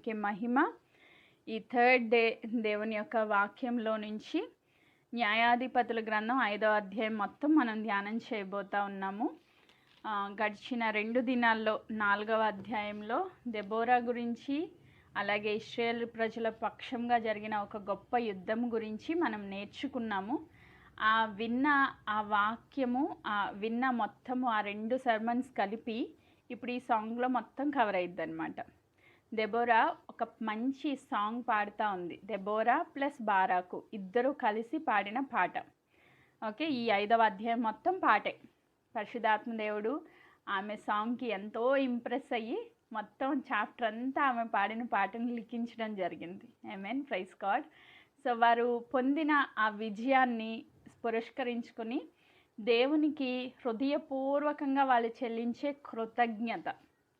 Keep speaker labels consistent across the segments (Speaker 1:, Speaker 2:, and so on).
Speaker 1: దేవునికే మహిమ. ఈ third day దేవుని యొక్క వాక్యంలో నుంచి న్యాయాధిపతుల గ్రంథం 5వ అధ్యాయం మొత్తం మనం ధ్యానం చేయబోతా ఉన్నాము. గడిచిన 2 దినాల్లో 4వ అధ్యాయంలో దెబోరా గురించి, అలాగే ఇశ్రాయేల్ ప్రజల పక్షంగా జరిగిన ఒక గొప్ప యుద్ధం గురించి మనం నేర్చుకున్నాము. విన్న ఆ వాక్యము, విన్న మొత్తము ఆ 2 సర్మన్స్ కలిపి ఇప్పుడు ఈ సాంగ్లో మొత్తం కవర్ అయ్యిద్ది అనమాట. దెబోరా ఒక మంచి సాంగ్ పాడుతూ ఉంది. దెబోరా ప్లస్ బారాకు ఇద్దరు కలిసి పాడిన పాట. ఓకే, ఈ 5వ అధ్యాయం మొత్తం పాటే. పరిశుద్ధాత్మ దేవుడు ఆమె సాంగ్కి ఎంతో ఇంప్రెస్ అయ్యి మొత్తం చాప్టర్ అంతా ఆమె పాడిన పాటను లిఖించడం జరిగింది. ఆమేన్, ప్రైజ్ గాడ్. సో వారు పొందిన ఆ విజయాన్ని పురస్కరించుకొని దేవునికి హృదయపూర్వకంగా వాళ్ళు చెల్లించే కృతజ్ఞత.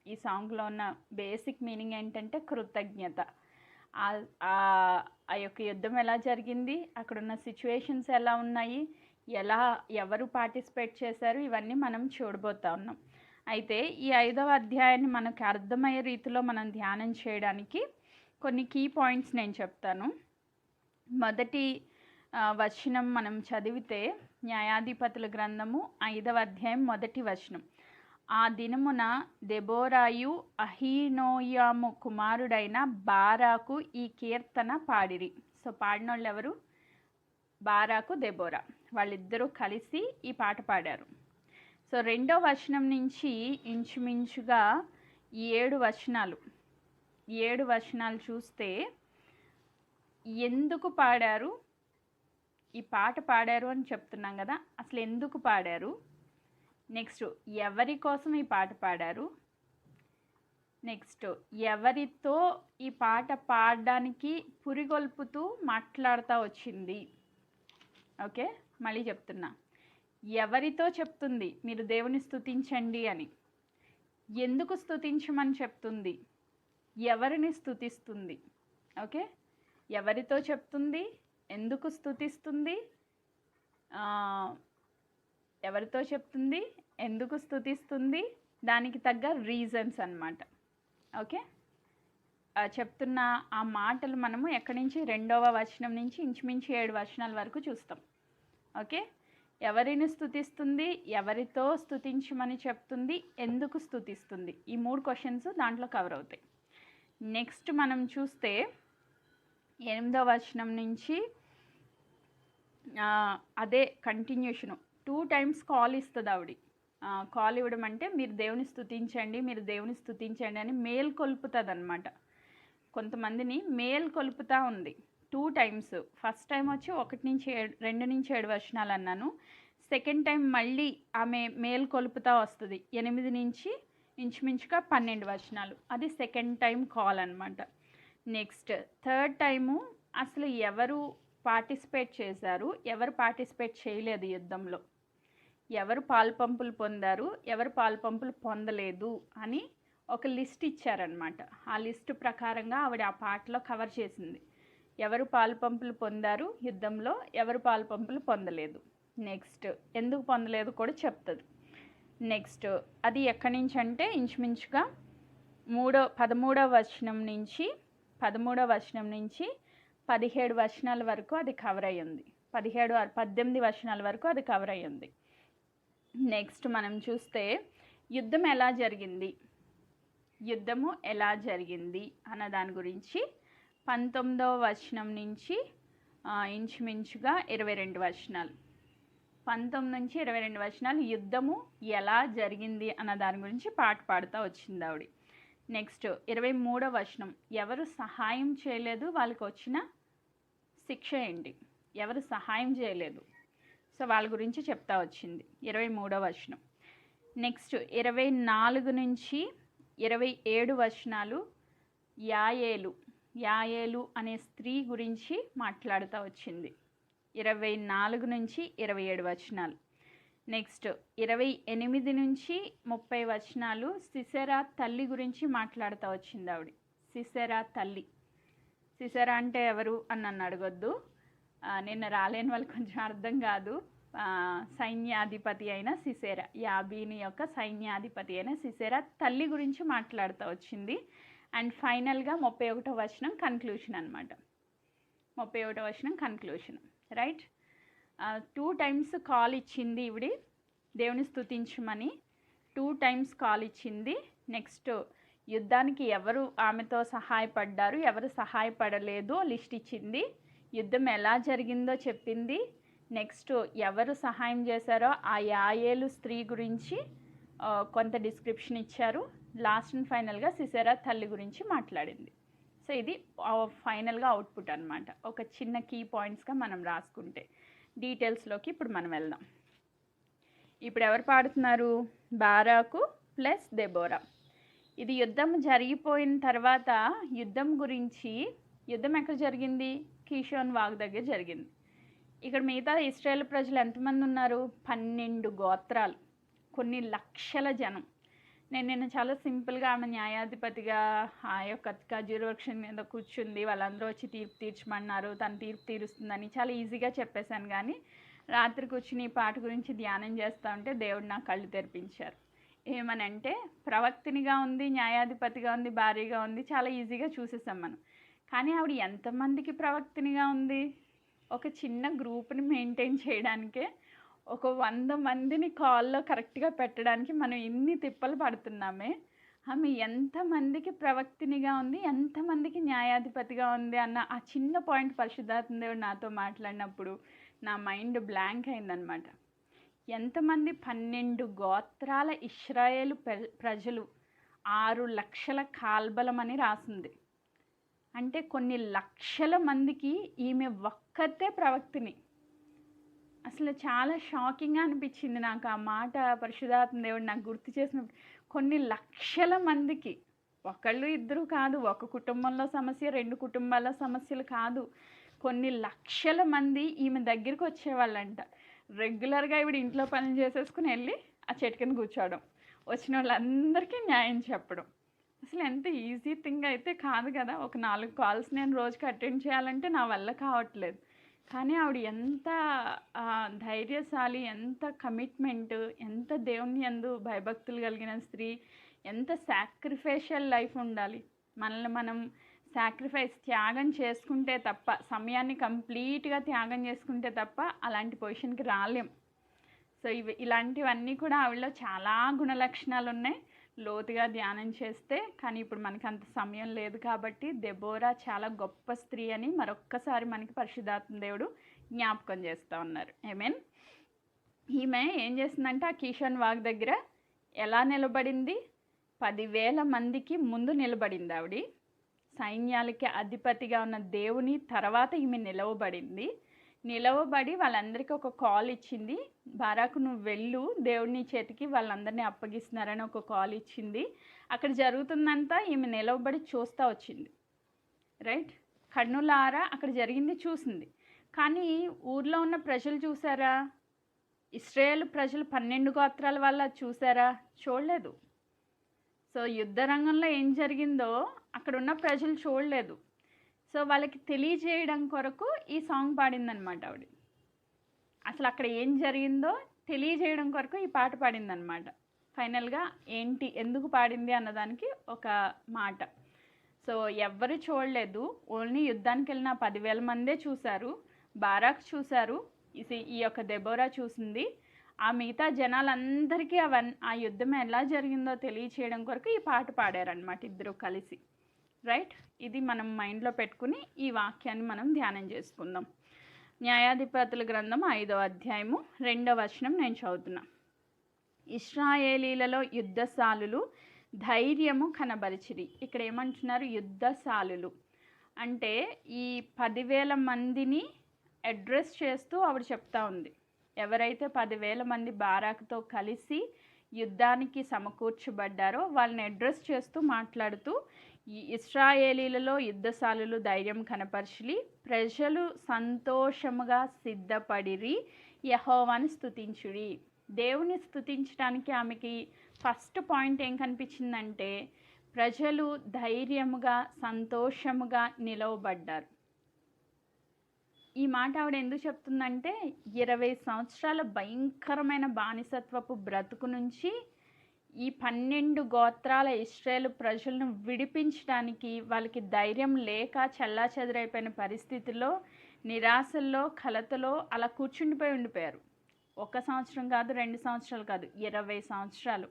Speaker 1: ఈ సాంగ్లో ఉన్న బేసిక్ మీనింగ్ ఏంటంటే కృతజ్ఞత. ఆ యొక్క యుద్ధం ఎలా జరిగింది, అక్కడున్న సిచ్యువేషన్స్ ఎలా ఉన్నాయి, ఎవరు పార్టిసిపేట్ చేశారు, ఇవన్నీ మనం చూడబోతా ఉన్నాం. అయితే ఈ 5వ అధ్యాయాన్ని మనకు అర్థమయ్యే రీతిలో మనం ధ్యానం చేయడానికి కొన్ని కీ పాయింట్స్ నేను చెప్తాను. మొదటి వచనం మనం చదివితే న్యాయాధిపతుల గ్రంథము 5వ అధ్యాయం 1వ వచనం. ఆ దినమున దెబోరాయు అహీనోయాము కుమారుడైన బారాకు ఈ కీర్తన పాడిరి. సో పాడిన వాళ్ళు ఎవరు? బారాకు, దెబోరా, వాళ్ళిద్దరూ కలిసి ఈ పాట పాడారు. సో 2వ వచనం నుంచి ఇంచుమించుగా 7 వచనాలు చూస్తే ఎందుకు పాడారు, ఈ పాట పాడారు అని చెప్తున్నాం కదా, అసలు ఎందుకు పాడారు, నెక్స్ట్ ఎవరి కోసం ఈ పాట పాడారు, నెక్స్ట్ ఎవరితో ఈ పాట పాడడానికి పురిగొల్పుతూ మాట్లాడుతూ వచ్చింది. ఓకే, మళ్ళీ చెప్తున్నా, ఎవరితో చెప్తుంది మీరు దేవుని స్తుతించండి అని, ఎందుకు స్తుతించమని చెప్తుంది, ఎవరిని స్తుతిస్తుంది. ఓకే, ఎవరితో చెప్తుంది, ఎందుకు స్తుతిస్తుంది, ఎవరితో చెప్తుంది, ఎందుకు స్తుతిస్తుంది, దానికి తగ్గ రీజన్స్ అన్నమాట. ఓకే, చెప్తున్న ఆ మాటలు మనము ఎక్కడి నుంచి 2వ వచనం నుంచి ఇంచుమించు 7 వచనాల వరకు చూస్తాం. ఓకే, ఎవరిని స్తుతిస్తుంది, ఎవరితో స్తుతించమని చెప్తుంది, ఎందుకు స్తుతిస్తుంది, ఈ 3 క్వశ్చన్స్ దాంట్లో కవర్ అవుతాయి. నెక్స్ట్ మనం చూస్తే 8వ వచనం నుంచి అదే కంటిన్యూషను. 2 times కాల్ ఇస్తుంది ఆవిడ. కాల్ ఇవ్వడం అంటే మీరు దేవుని స్తుతించండి, మీరు దేవుని స్తుతించండి అని మేల్కొల్పుతుంది అనమాట. కొంతమందిని మేల్కొల్పుతూ ఉంది 2 times. ఫస్ట్ టైం వచ్చి 2 నుంచి 7 వచనాలు అన్నాను. సెకండ్ టైం మళ్ళీ ఆమె మేల్కొల్పుతూ వస్తుంది 8 నుంచి ఇంచుమించుగా 12 వచనాలు. అది సెకండ్ టైం కాల్ అనమాట. నెక్స్ట్ థర్డ్ టైము అసలు ఎవరు పార్టిసిపేట్ చేశారు, ఎవరు పార్టిసిపేట్ చేయలేదు యుద్ధంలో, ఎవరు పాల్పంపులు పొందారు, ఎవరు పాల్పంపులు పొందలేదు అని ఒక లిస్ట్ ఇచ్చారనమాట. ఆ లిస్టు ప్రకారంగా ఆవిడ ఆ పాటలో కవర్ చేసింది. ఎవరు పాల్పంపులు పొందారు యుద్ధంలో, ఎవరు పాల్పంపులు పొందలేదు, నెక్స్ట్ ఎందుకు పొందలేదు కూడా చెప్తుంది. నెక్స్ట్ అది ఎక్కడి నుంచి అంటే ఇంచుమించుగా 13వ వచనం నుంచి 17 వచనాల వరకు అది కవర్ అయ్యింది. 18 వచనాల వరకు అది కవర్ అయ్యింది. నెక్స్ట్ మనం చూస్తే యుద్ధము ఎలా జరిగింది అన్న దాని గురించి 19వ వచనం నుంచి ఇంచుమించుగా 22 వచనాలు. 19 నుంచి 22 వచనాలు యుద్ధము ఎలా జరిగింది అన్న దాని గురించి పాట పాడుతూ వచ్చింది ఆవిడ. నెక్స్ట్ 23వ వచనం, ఎవరు సహాయం చేయలేదు వాళ్ళకి వచ్చిన శిక్ష ఏంటి, ఎవరు సహాయం చేయలేదు, సో వాళ్ళ గురించి చెప్తా వచ్చింది 23వ వచనం. నెక్స్ట్ 24 నుంచి 27 వచనాలు యాయేలు అనే స్త్రీ గురించి మాట్లాడుతూ వచ్చింది. 24 నుంచి 27 వచనాలు. నెక్స్ట్ 28 నుంచి 30 వచనాలు సిసెరా తల్లి గురించి మాట్లాడుతూ వచ్చింది ఆవిడ. సిసెరా తల్లి, సిసెరా అంటే ఎవరు అని నన్ను అడగొద్దు, నిన్న రాలేని వాళ్ళు కొంచెం అర్థం కాదు. సైన్యాధిపతి అయిన సిసెరా, యాబీని యొక్క సైన్యాధిపతి అయిన సిసెరా తల్లి గురించి మాట్లాడుతూ వచ్చింది. అండ్ ఫైనల్గా 31వ వచనం కన్క్లూషన్ అనమాట. 31వ వచనం కన్క్లూషన్. రైట్, 2 times కాల్ ఇచ్చింది ఇవిడి దేవుని స్తుతించమని. 2 times కాల్ ఇచ్చింది. నెక్స్ట్ యుద్ధానికి ఎవరు ఆమెతో సహాయపడ్డారు, ఎవరు సహాయపడలేదు లిస్ట్ ఇచ్చింది. యుద్ధం ఎలా జరిగిందో చెప్పింది. నెక్స్ట్ ఎవరు సహాయం చేశారో ఆ యాయేలు స్త్రీ గురించి కొంత డిస్క్రిప్షన్ ఇచ్చారు. లాస్ట్ అండ్ ఫైనల్గా సిసెరా తల్లి గురించి మాట్లాడింది. సో ఇది ఫైనల్గా అవుట్పుట్ అనమాట. ఒక చిన్న కీ పాయింట్స్గా మనం రాసుకుంటే. డీటెయిల్స్లోకి ఇప్పుడు మనం వెళ్దాం. ఇప్పుడు ఎవరు పాడుతున్నారు? Barak plus Deborah. ఇది యుద్ధం జరిగిపోయిన తర్వాత యుద్ధం గురించి, యుద్ధం ఎక్కడ జరిగింది? కీషోన్ వాగు దగ్గర జరిగింది. ఇక్కడ మిగతా ఇశ్రాయేల్ ప్రజలు ఎంతమంది ఉన్నారు? 12 గోత్రాలు, కొన్ని లక్షల జనం. నేను చాలా సింపుల్గా ఆమె న్యాయాధిపతిగా ఆ యొక్క ఖర్జూర వృక్షం మీద కూర్చుంది, వాళ్ళందరూ వచ్చి తీర్పు తీర్చమన్నారు, తను తీర్పు తీరుస్తుందని చాలా ఈజీగా చెప్పేశాను. కానీ రాత్రి కూర్చుని ఈ పాట గురించి ధ్యానం చేస్తూ ఉంటే దేవుడు నా కళ్ళు తెరిపించారు. ఏమనంటే ప్రవక్తినిగా ఉంది, న్యాయాధిపతిగా ఉంది, భార్యగా ఉంది, చాలా ఈజీగా చూసేసాం మనం. కానీ ఆవిడ ఎంతమందికి ప్రవక్తినిగా ఉంది? ఒక చిన్న గ్రూప్ని మెయింటైన్ చేయడానికే ఒక 100 మందిని కాల్లో కరెక్ట్గా పెట్టడానికి మనం ఇన్ని తిప్పలు పడుతున్నామే. ఆమె ఎంతమందికి ప్రవక్తినిగా ఉంది, ఎంతమందికి న్యాయాధిపతిగా ఉంది అన్న ఆ చిన్న పాయింట్ పరిశుద్ధాత్మ దేవుడు నాతో మాట్లాడినప్పుడు నా మైండ్ బ్లాంక్ అయిందనమాట. ఎంతమంది? 12 గోత్రాల ఇశ్రాయేలు ప్రజలు, 6 లక్షల కాల్బలం అని రాసింది. అంటే కొన్ని లక్షల మందికి ఈమె ఒక్కతే ప్రవక్తిని. అసలు చాలా షాకింగ్గా అనిపించింది నాకు ఆ మాట. పరిశుద్ధాత్మ దేవుడు నాకు గుర్తు చేసినప్పుడు కొన్ని లక్షల మందికి, ఒకళ్ళు ఇద్దరు కాదు, ఒక కుటుంబంలో సమస్య, 2 కుటుంబాల సమస్యలు కాదు, కొన్ని లక్షల మంది ఈమె దగ్గరికి వచ్చేవాళ్ళంట. రెగ్యులర్గా ఇవిడ ఇంట్లో పనులు చేసేసుకుని వెళ్ళి ఆ చెట్టు కింద కూర్చోవడం, వచ్చిన వాళ్ళందరికీ న్యాయం చెప్పడం. అసలు ఎంత ఈజీ థింగ్ అయితే కాదు కదా. ఒక 4 కాల్స్ నేను రోజుకి అటెండ్ చేయాలంటే నా వల్ల కావట్లేదు. కానీ ఆవిడ ఎంత ధైర్యశాలి, ఎంత కమిట్మెంట్, ఎంత దేవుని యందు భయభక్తులు కలిగిన స్త్రీ, ఎంత సాక్రిఫైషియల్ లైఫ్ ఉండాలి. మనల్ని మనం త్యాగం చేసుకుంటే తప్ప, సమయాన్ని కంప్లీట్గా త్యాగం చేసుకుంటే తప్ప అలాంటి పొజిషన్కి రాలేం. సో ఇలాంటివన్నీ కూడా ఆవిడలో చాలా గుణలక్షణాలు ఉన్నాయి లోతుగా ధ్యానం చేస్తే. కానీ ఇప్పుడు మనకి అంత సమయం లేదు కాబట్టి దెబోరా చాలా గొప్ప స్త్రీ అని మరొక్కసారి మనకి పరిశుద్ధాత్మ దేవుడు జ్ఞాపకం చేస్తూ ఉన్నారు. ఆమేన్. ఈమె ఏం చేస్తుందంటే ఆ కీషోన్ వాగు దగ్గర ఎలా నిలబడింది? 10,000 మందికి ముందు నిలబడింది ఆవిడ. సైన్యాలకి అధిపతిగా ఉన్న దేవుని తర్వాత ఈమె నిలవబడి వాళ్ళందరికీ ఒక కాల్ ఇచ్చింది. బారాకు నువ్వు వెళ్ళు, దేవుని చేతికి వాళ్ళందరినీ అప్పగిస్తున్నారని ఒక కాల్ ఇచ్చింది. అక్కడ జరుగుతుందంతా ఈమె నిలవబడి చూస్తూ వచ్చింది. రైట్, కన్నులారా అక్కడ జరిగింది చూసింది. కానీ ఊర్లో ఉన్న ప్రజలు చూసారా? ఇశ్రాయేలు ప్రజలు 12 గోత్రాల వల్ల చూసారా? చూడలేదు. సో యుద్ధ రంగంలో ఏం జరిగిందో అక్కడ ఉన్న ప్రజలు చూడలేదు. సో వాళ్ళకి తెలియజేయడం కొరకు ఈ సాంగ్ పాడిందనమాట ఆవిడ. అసలు అక్కడ ఏం జరిగిందో తెలియజేయడం కొరకు ఈ పాట పాడిందనమాట. ఫైనల్గా ఏంటి, ఎందుకు పాడింది అన్నదానికి ఒక మాట. సో ఎవ్వరు చూడలేదు, ఓన్లీ యుద్ధానికి వెళ్ళిన 10,000 మందే చూశారు. బారాక్ చూశారు, ఈ యొక్క దెబోరా చూసింది. ఆ మిగతా జనాలందరికీ ఆ యుద్ధం ఎలా జరిగిందో తెలియచేయడం కొరకు ఈ పాట పాడారనమాట ఇద్దరు కలిసి. రైట్, ఇది మనం మైండ్లో పెట్టుకుని ఈ వాక్యాన్ని మనం ధ్యానం చేసుకుందాం. న్యాయాధిపతుల గ్రంథం 5వ అధ్యాయము 2వ వచనం నేను చదువుతున్నా. ఇశ్రాయేలీలలో యుద్ధశాలులు ధైర్యము కనబరిచిరి. ఇక్కడ ఏమంటున్నారు? యుద్ధశాలులు అంటే ఈ 10,000 మందిని అడ్రస్ చేస్తూ ఆవిడ చెప్తా ఉంది. ఎవరైతే 10,000 మంది బారాకుతో కలిసి యుద్ధానికి సమకూర్చబడ్డారో వాళ్ళని అడ్రస్ చేస్తూ మాట్లాడుతూ, ఈ ఇశ్రాయేలీలలో యుద్ధశాలులు ధైర్యం కనపరిచి ప్రజలు సంతోషముగా సిద్ధపడిరి, యెహోవాను స్తుతించుడి. దేవుని స్తుతించడానికి ఆమెకి ఫస్ట్ పాయింట్ ఏం కనిపించిందంటే ప్రజలు ధైర్యముగా సంతోషముగా నిలవబడ్డారు. ఈ మాట ఆవిడ ఎందుకు చెప్తుందంటే 20 సంవత్సరాల భయంకరమైన బానిసత్వపు బ్రతుకు నుంచి ఈ 12 గోత్రాల ఇశ్రాయేలు ప్రజలను విడిపించడానికి వాళ్ళకి ధైర్యం లేక చెల్లాచెదరైపోయిన పరిస్థితిలో, నిరాశల్లో, కలతలో అలా ఉండిపోయారు. 1 సంవత్సరం కాదు, 2 సంవత్సరాలు కాదు, 20 సంవత్సరాలు.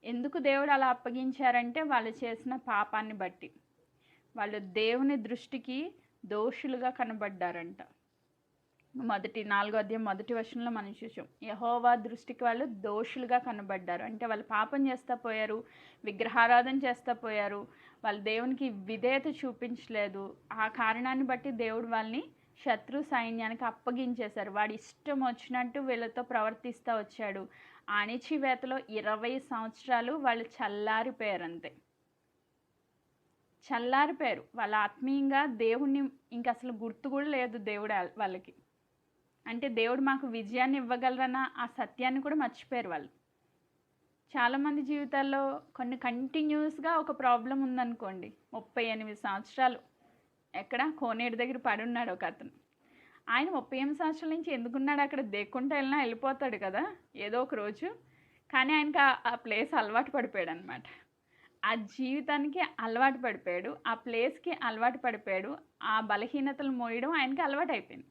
Speaker 1: ఎందుకు దేవుడు అలా అప్పగించారంటే వాళ్ళు చేసిన పాపాన్ని బట్టి. వాళ్ళు దేవుని దృష్టికి దోషులుగా కనబడ్డారంట. 4వ అధ్యాయం 1వ వచనంలో మనం చూసాం. యెహోవా దృష్టికి వాళ్ళు దోషులుగా కనబడ్డారు. అంటే వాళ్ళు పాపం చేస్తూ పోయారు, విగ్రహారాధన చేస్తూ పోయారు, వాళ్ళు దేవునికి విధేయత చూపించలేదు. ఆ కారణాన్ని బట్టి దేవుడు వాళ్ళని శత్రు సైన్యానికి అప్పగించేశారు. వాడి ఇష్టం వచ్చినట్టు వీళ్ళతో ప్రవర్తిస్తూ వచ్చాడు. అణిచివేతలో 20 సంవత్సరాలు వాళ్ళు చల్లారిపోయారు. అంతే, చల్లారిపోయారు. వాళ్ళ ఆత్మీయంగా దేవుణ్ణి ఇంక అసలు గుర్తు కూడా లేదు దేవుడు వాళ్ళకి. అంటే దేవుడు మాకు విజయాన్ని ఇవ్వగలరన్న ఆ సత్యాన్ని కూడా మర్చిపోయారు వాళ్ళు. చాలామంది జీవితాల్లో కొన్ని కంటిన్యూస్గా ఒక ప్రాబ్లం ఉందనుకోండి, 38 సంవత్సరాలు ఎక్కడ కోనేరు దగ్గర పడి ఉన్నాడు ఒక అతను. ఆయన 38 సంవత్సరాల నుంచి ఎందుకున్నాడు అక్కడ? దేక్కుంటూ వెళ్ళినా వెళ్ళిపోతాడు కదా ఏదో ఒక రోజు. కానీ ఆయనకి ఆ ప్లేస్ అలవాటు పడిపోయాడు అనమాట. ఆ జీవితానికి అలవాటు పడిపోయాడు, ఆ ప్లేస్కి అలవాటు పడిపోయాడు. ఆ బలహీనతలు మోయడం ఆయనకి అలవాటు అయిపోయింది.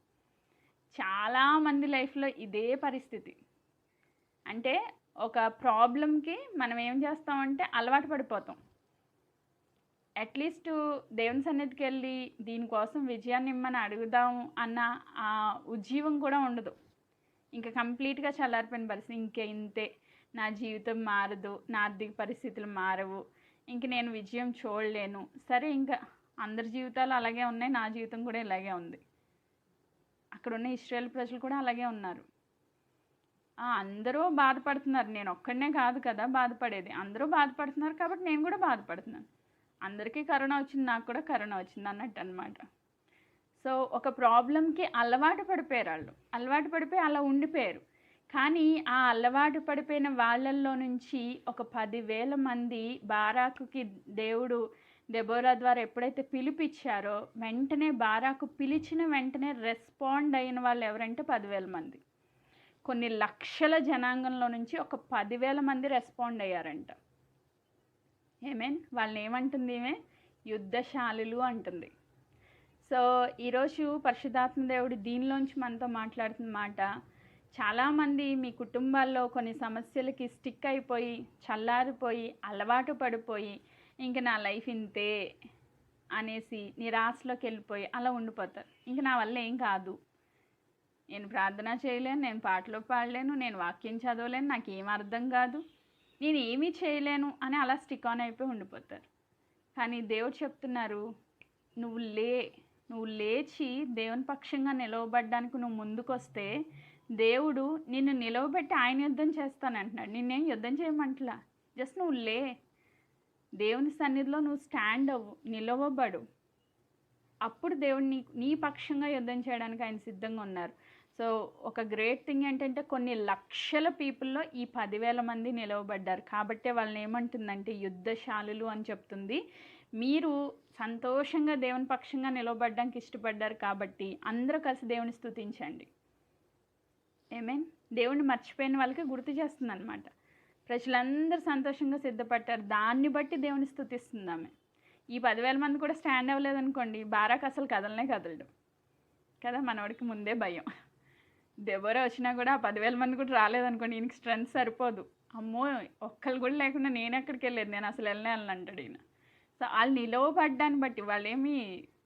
Speaker 1: చాలామంది లైఫ్లో ఇదే పరిస్థితి. అంటే ఒక ప్రాబ్లంకి మనం ఏం చేస్తామంటే అలవాటు పడిపోతాం. అట్లీస్ట్ దేవుని సన్నిధికి వెళ్ళి దీనికోసం విజయాన్ని ఇమ్మని అడుగుదాం అన్న ఆ ఉజ్జీవం కూడా ఉండదు. ఇంకా కంప్లీట్గా చల్లారిపోయిన పరిస్థితి. ఇంతే, నా జీవితం మారదు, నా ఆర్థిక పరిస్థితులు మారవు, ఇంక నేను విజయం చూడలేను. సరే, ఇంకా అందరి జీవితాలు అలాగే ఉన్నాయి, నా జీవితం కూడా ఇలాగే ఉంది. అక్కడ ఉన్న ఇశ్రాయేలు ప్రజలు కూడా అలాగే ఉన్నారు. అందరూ బాధపడుతున్నారు, నేను ఒక్కడనే కాదు కదా బాధపడేది, అందరూ బాధపడుతున్నారు కాబట్టి నేను కూడా బాధపడుతున్నాను. అందరికీ కరోనా వచ్చింది, నాకు కూడా కరోనా వచ్చింది అన్నట్టు అనమాట. సో ఒక ప్రాబ్లంకి అలవాటు పడిపోయారు వాళ్ళు, అలవాటు పడిపోయి అలా ఉండిపోయారు. కానీ ఆ అలవాటు పడిపోయిన వాళ్ళల్లో నుంచి ఒక 10,000 మంది బారాకుకి దేవుడు దెబోరా ద్వారా ఎప్పుడైతే పిలిపించారో వెంటనే బారాకు పిలిచిన వెంటనే రెస్పాండ్ అయిన వాళ్ళు ఎవరంటే 10,000 మంది. కొన్ని లక్షల జనాంగంలో నుంచి ఒక 10,000 మంది రెస్పాండ్ అయ్యారంట. ఏమేన్ వాళ్ళని ఏమంటుంది? ఈమె యుద్ధశాలులు అంటుంది. సో ఈరోజు పరిశుద్ధాత్మ దేవుడు దీనిలోంచి మనతో మాట్లాడుతున్న మాట, చాలామంది మీ కుటుంబాల్లో కొన్ని సమస్యలకి స్టిక్ అయిపోయి, చల్లారిపోయి, అలవాటు పడిపోయి, ఇంక నా లైఫ్ ఇంతే అనేసి నిరాశలోకి వెళ్ళిపోయి అలా ఉండిపోతారు. ఇంక నా వల్ల ఏం కాదు, నేను ప్రార్థన చేయలేను, నేను పాటలు పాడలేను, నేను వాక్యం చదవలేను, నాకేం అర్థం కాదు, నేను ఏమీ చేయలేను అని అలా స్టిక్ ఆన్ అయిపోయి ఉండిపోతారు. కానీ దేవుడు చెప్తున్నారు, నువ్వు లేచి దేవుని పక్షంగా నిలవబడ్డానికి నువ్వు ముందుకొస్తే దేవుడు నిన్ను నిలవబెట్టి ఆయన యుద్ధం చేస్తానంటున్నాడు. నిన్నేం యుద్ధం చేయమంటలా, జస్ట్ నువ్వు లే, దేవుని సన్నిధిలో నువ్వు స్టాండ్ అవ్వు, నిలవబడు. అప్పుడు దేవుడు నీ పక్షంగా యుద్ధం చేయడానికి ఆయన సిద్ధంగా ఉన్నారు. సో ఒక గ్రేట్ థింగ్ ఏంటంటే కొన్ని లక్షల పీపుల్లో ఈ 10,000 మంది నిలవబడ్డారు. కాబట్టే వాళ్ళని ఏమంటుందంటే యుద్ధశాలులు అని చెప్తుంది. మీరు సంతోషంగా దేవుని పక్షంగా నిలవబడ్డానికి ఇష్టపడ్డారు కాబట్టి అందరూ కలిసి దేవుని స్తుతించండి. ఏమేన్ దేవుణ్ణి మర్చిపోయిన వాళ్ళకి గుర్తు చేస్తుంది అనమాట. ప్రజలందరూ సంతోషంగా సిద్ధపడ్డారు, దాన్ని బట్టి దేవుని స్తుతిస్తుంది ఆమె. ఈ 10,000 మంది కూడా స్టాండ్ అవ్వలేదనుకోండి, బారాక్ అసలు కదలడు కదా. మనవాడికి ముందే భయం. దెబోరా వచ్చినా కూడా ఆ 10,000 మంది కూడా రాలేదనుకోండి, ఈయనకి స్ట్రెంత్ సరిపోదు. అమ్మో ఒక్కళ్ళు కూడా లేకుండా నేను ఎక్కడికి వెళ్ళలేదు, నేను అసలు వెళ్ళను అంటాడు ఈయన. సో వాళ్ళు నిలవబడ్డాన్ని బట్టి, వాళ్ళు ఏమీ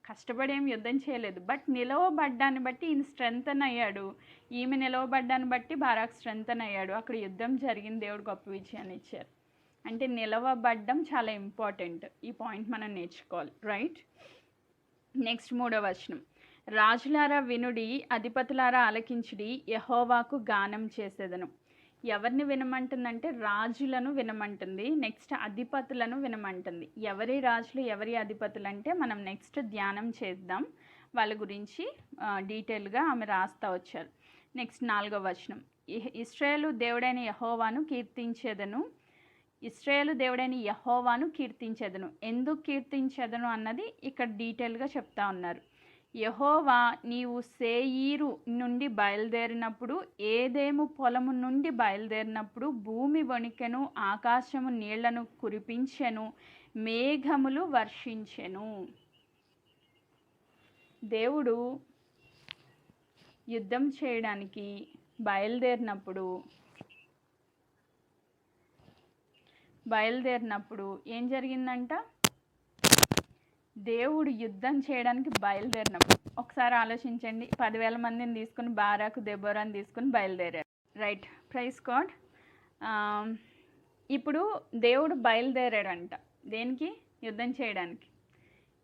Speaker 1: కష్టపడి ఏమి యుద్ధం చేయలేదు, బట్ నిలవబడ్డాన్ని బట్టి ఈయన స్ట్రెంతన్ అయ్యాడు, ఈమె నిలవబడ్డాన్ని బట్టి బారాక్ స్ట్రెంతన్ అయ్యాడు. అక్కడ యుద్ధం జరిగింది, దేవుడు గొప్ప విజయాన్ని ఇచ్చారు. అంటే నిలవబడ్డం చాలా ఇంపార్టెంట్. ఈ పాయింట్ మనం నేర్చుకోవాలి, రైట్? నెక్స్ట్ 3వ వచనం, రాజులారా వినుడి, అధిపతులారా ఆలకించుడి, యెహోవాకు గానం చేసేదను. ఎవరిని వినమంటుందంటే రాజులను వినమంటుంది. నెక్స్ట్ అధిపతులను వినమంటుంది. ఎవరి రాజులు ఎవరి అధిపతులు అంటే మనం నెక్స్ట్ ధ్యానం చేద్దాం, వాళ్ళ గురించి డీటెయిల్గా ఆమె రాస్తా వచ్చారు. నెక్స్ట్ 4వ వచనం, ఇశ్రాయేలు దేవుడైన యెహోవాను కీర్తించేదను. ఇశ్రాయేలు దేవుడైన యెహోవాను కీర్తించేదను. ఎందుకు కీర్తించేదను అన్నది ఇక్కడ డీటెయిల్గా చెప్తా ఉన్నారు. యెహోవా నీవు సేయీరు నుండి బయలుదేరినప్పుడు, ఏదేము పొలము నుండి బయలుదేరినప్పుడు భూమి వణికెను, ఆకాశము నీళ్లను కురిపించెను, మేఘములు వర్షించెను. దేవుడు యుద్ధం చేయడానికి బయలుదేరినప్పుడు ఏం జరిగిందంట? దేవుడు యుద్ధం చేయడానికి బయలుదేరినప్పుడు ఒకసారి ఆలోచించండి. 10,000 మందిని తీసుకుని, బారాకు దెబోరాని తీసుకుని బయలుదేరారు. Right, praise God. ఇప్పుడు దేవుడు బయలుదేరాడంట. దేనికి? యుద్ధం చేయడానికి.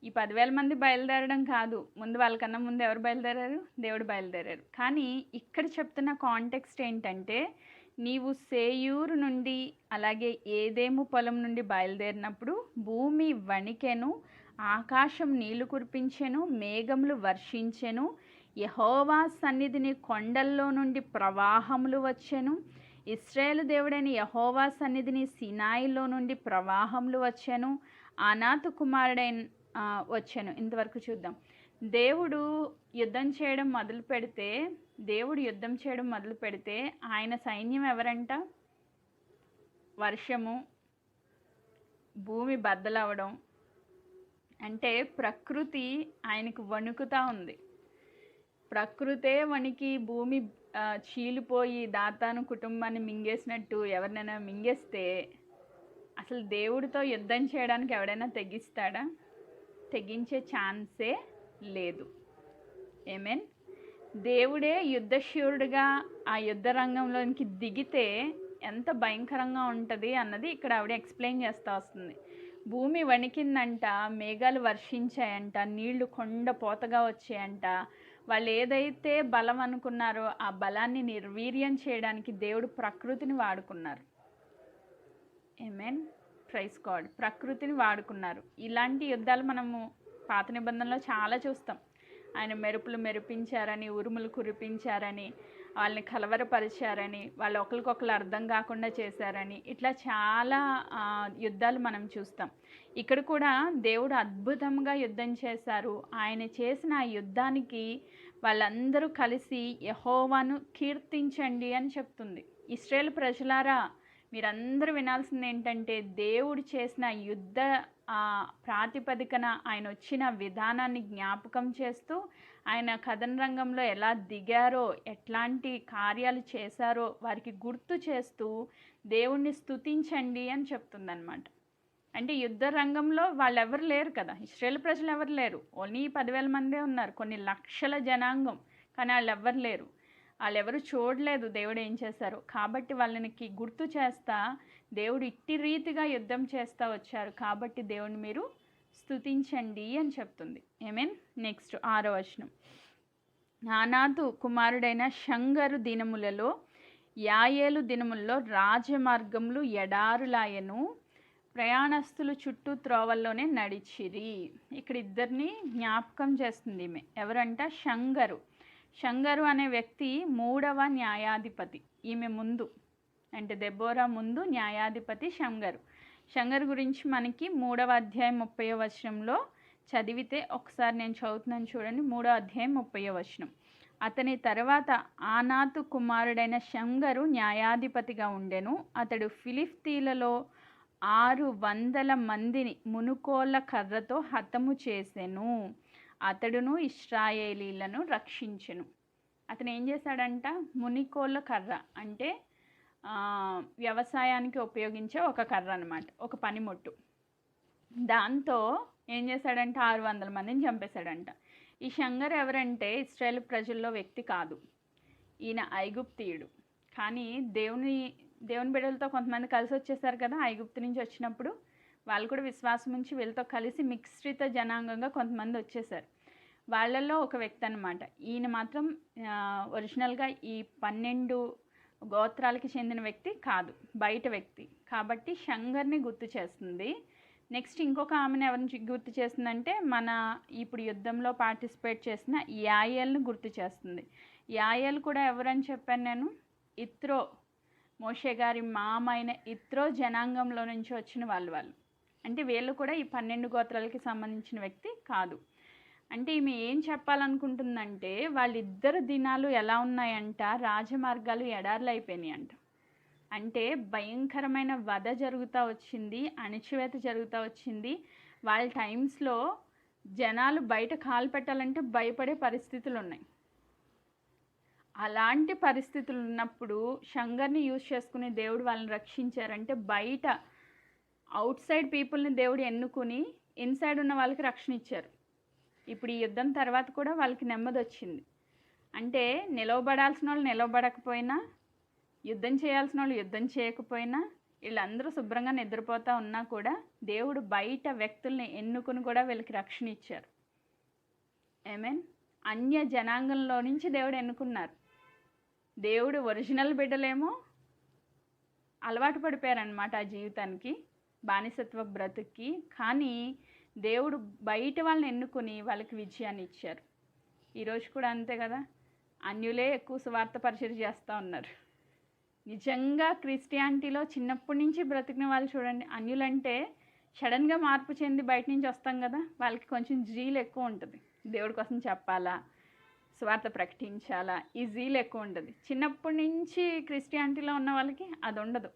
Speaker 1: ఈ 10,000 మంది బయలుదేరడం కాదు, ముందు వాళ్ళకన్నా ముందు ఎవరు బయలుదేరారు? దేవుడు బయలుదేరారు. కానీ ఇక్కడ చెప్తున్న కాంటెక్స్ట్ ఏంటంటే, నీవు సేయూరు నుండి అలాగే ఏదేము పొలం నుండి బయలుదేరినప్పుడు భూమి వణికెను, ఆకాశం నీళ్లు కురిపించెను, మేఘములు వర్షించెను, యెహోవా సన్నిధిని కొండల్లో నుండి ప్రవాహములు వచ్చెను. ఇశ్రాయేలు దేవుడైన యెహోవా సన్నిధిని సినాయిలో నుండి ప్రవాహములు వచ్చెను. అనాతు కుమారుడైన వచ్చాను. ఇంతవరకు చూద్దాం. దేవుడు యుద్ధం చేయడం మొదలు పెడితే ఆయన సైన్యం ఎవరంట? వర్షము, భూమి బద్దలవడం, అంటే ప్రకృతి ఆయనకు వణుకుతూ ఉంది. ప్రకృతే వణికి భూమి చీలిపోయి దాతాను కుటుంబాన్ని మింగేసినట్టు ఎవరినైనా మింగేస్తే అసలు దేవుడితో యుద్ధం చేయడానికి ఎవడైనా తెగిస్తాడా? తెగించే ఛాన్సే లేదు. ఆమేన్. దేవుడే యుద్ధశూరుడుగా ఆ యుద్ధ రంగంలోనికి దిగితే ఎంత భయంకరంగా ఉంటుంది అన్నది ఇక్కడ ఆవిడ ఎక్స్ప్లెయిన్ చేస్తూ వస్తుంది. భూమి వణికిందంట, మేఘాలు వర్షించాయంట, నీళ్లు కొండ పోతగా వచ్చాయంట. వాళ్ళు ఏదైతే బలం అనుకున్నారో ఆ బలాన్ని నిర్వీర్యం చేయడానికి దేవుడు ప్రకృతిని వాడుకున్నారు. ఆమేన్, ప్రైజ్ గాడ్. ప్రకృతిని వాడుకున్నారు. ఇలాంటి యుద్ధాలు మనము పాత నిబంధనలో చాలా చూస్తాం. ఆయన మెరుపులు మెరిపించారని, ఉరుములు కురిపించారని, వాళ్ళని కలవరపరిచారని, వాళ్ళు ఒకరికొకరు అర్థం కాకుండా చేశారని, ఇట్లా చాలా యుద్ధాలు మనం చూస్తాం. ఇక్కడ కూడా దేవుడు అద్భుతంగా యుద్ధం చేశారు. ఆయన చేసిన ఆ యుద్ధానికి వాళ్ళందరూ కలిసి యెహోవాను కీర్తించండి అని చెప్తుంది. ఇశ్రాయేలు ప్రజలారా, మీరందరూ వినాల్సింది ఏంటంటే, దేవుడు చేసిన యుద్ధ ప్రాతిపదికన ఆయన వచ్చిన విధానాన్ని జ్ఞాపకం చేస్తూ, ఆయన కథన రంగంలో ఎలా దిగారో, ఎట్లాంటి కార్యాలు చేశారో వారికి గుర్తు చేస్తూ దేవుణ్ణి స్తుతించండి అని చెప్తుందన్నమాట. అంటే యుద్ధ రంగంలో వాళ్ళు ఎవరు లేరు కదా, ఇశ్రాయేలు ప్రజలు ఎవరు లేరు. ఓన్లీ 10,000 మందే ఉన్నారు, కొన్ని లక్షల జనాంగం. కానీ వాళ్ళు ఎవరు లేరు, వాళ్ళెవరు చూడలేదు దేవుడు ఏం చేశారు. కాబట్టి వాళ్ళకి గుర్తు చేస్తా దేవుడు ఇట్టి రీతిగా యుద్ధం చేస్తూ వచ్చారు, కాబట్టి దేవుని మీరు స్తుతించండి అని చెప్తుంది. ఆమేన్. నెక్స్ట్ 6వ వచనం. అనాతు కుమారుడైన షంగరు దినములలో, యాయేలు దినములలో రాజమార్గములు ఎడారులాయను, ప్రయాణస్తులు చుట్టూ త్రోవల్లోనే నడిచిరి. ఇక్కడ ఇద్దరిని జ్ఞాపకం చేస్తుంది ఈమె. ఎవరంట? షంగరు. షంగరు అనే వ్యక్తి 3వ న్యాయాధిపతి. ఈమె ముందు, అంటే దెబోరా ముందు న్యాయాధిపతి షంగరు. షంగరు గురించి మనకి 3వ అధ్యాయం 30వ వచనంలో చదివితే, ఒకసారి నేను చదువుతున్నాను చూడండి. 3వ అధ్యాయం 30వ వచనం. అతని తర్వాత ఆనాతు కుమారుడైన షంగరు న్యాయాధిపతిగా ఉండెను. అతడు ఫిలిష్తీయులలో 600 మందిని మునుకోళ్ళ కర్రతో హతము చేసెను. అతడును ఇశ్రాయేలీలను రక్షించెను. అతను ఏం చేశాడంట? మునికోళ్ళ కర్ర అంటే వ్యవసాయానికి ఉపయోగించే ఒక కర్ర అనమాట, ఒక పనిముట్టు. దాంతో ఏం చేశాడంట? 600 మందిని చంపేశాడంట. ఈ షంగర్ ఎవరంటే ఇశ్రాయేలు ప్రజల్లో వ్యక్తి కాదు, ఈయన ఐగుప్తీయుడు. కానీ దేవుని బిడ్డలతో కొంతమంది కలిసి వచ్చేసారు కదా ఐగుప్తు నుంచి వచ్చినప్పుడు. వాళ్ళు కూడా విశ్వాసం ఉంచి వీళ్ళతో కలిసి మిశ్రిత జనాంగంగా కొంతమంది వచ్చేసారు. వాళ్ళల్లో ఒక వ్యక్తి అనమాట. ఈయన మాత్రం ఒరిజినల్గా ఈ 12 గోత్రాలకి చెందిన వ్యక్తి కాదు, బయట వ్యక్తి. కాబట్టి షంగర్ని గుర్తు చేస్తుంది. నెక్స్ట్ ఇంకొక ఆమెను ఎవరిని గుర్తు చేస్తుందంటే, మన ఇప్పుడు యుద్ధంలో పార్టిసిపేట్ చేసిన యాయేల్ని గుర్తు చేస్తుంది. యాయేల్ కూడా ఎవరని చెప్పాను నేను? ఇత్రో, మోషే గారి మామైన ఇత్రో జనాంగంలో నుంచి వచ్చిన వాళ్ళు. అంటే వీళ్ళు కూడా ఈ 12 గోత్రాలకి సంబంధించిన వ్యక్తి కాదు. అంటే ఈమె ఏం చెప్పాలనుకుంటుందంటే వాళ్ళిద్దరు దినాలు ఎలా ఉన్నాయంట, రాజమార్గాలు ఎడార్లు అయిపోయినాయి అంట. అంటే భయంకరమైన వధ జరుగుతూ వచ్చింది, అణిచివేత జరుగుతూ వచ్చింది. వాళ్ళ టైమ్స్లో జనాలు బయట కాలు పెట్టాలంటే భయపడే పరిస్థితులు ఉన్నాయి. అలాంటి పరిస్థితులు ఉన్నప్పుడు షంగర్ని యూజ్ చేసుకుని దేవుడు వాళ్ళని రక్షించారంటే బయట అవుట్ సైడ్ పీపుల్ని దేవుడు ఎన్నుకుని ఇన్సైడ్ ఉన్న వాళ్ళకి రక్షణ ఇచ్చారు. ఇప్పుడు ఈ యుద్ధం తర్వాత కూడా వాళ్ళకి నెమ్మది వచ్చింది. అంటే నిలవబడాల్సిన వాళ్ళు నిలవబడకపోయినా, యుద్ధం చేయాల్సిన వాళ్ళు యుద్ధం చేయకపోయినా, వీళ్ళందరూ శుభ్రంగా నిద్రపోతూ ఉన్నా కూడా దేవుడు బయట వ్యక్తుల్ని ఎన్నుకుని కూడా వీళ్ళకి రక్షణ ఇచ్చారు. మీన్ అన్య జనాంగంలో నుంచి దేవుడు ఎన్నుకున్నారు. దేవుడు ఒరిజినల్ బిడ్డలేమో అలవాటు పడిపోయారనమాట ఆ జీవితానికి, బానిసత్వ బ్రతుక్కి. కానీ దేవుడు బయట వాళ్ళని ఎన్నుకొని వాళ్ళకి విజయాన్ని ఇచ్చారు. ఈరోజు కూడా అంతే కదా, అన్యులే ఎక్కువ సువార్త పరిచయం చేస్తూ ఉన్నారు. నిజంగా క్రిస్టియానిటీలో చిన్నప్పటి నుంచి బ్రతికిన వాళ్ళు చూడండి, అన్యులంటే సడన్గా మార్పు చెంది బయట నుంచి వస్తాం కదా, వాళ్ళకి కొంచెం జీలు ఎక్కువ ఉంటుంది. దేవుడి కోసం చెప్పాలా, స్వార్థ ప్రకటించాలా, ఈ జీలు ఎక్కువ ఉంటుంది. చిన్నప్పటి నుంచి క్రిస్టియానిటీలో ఉన్న వాళ్ళకి అది ఉండదు.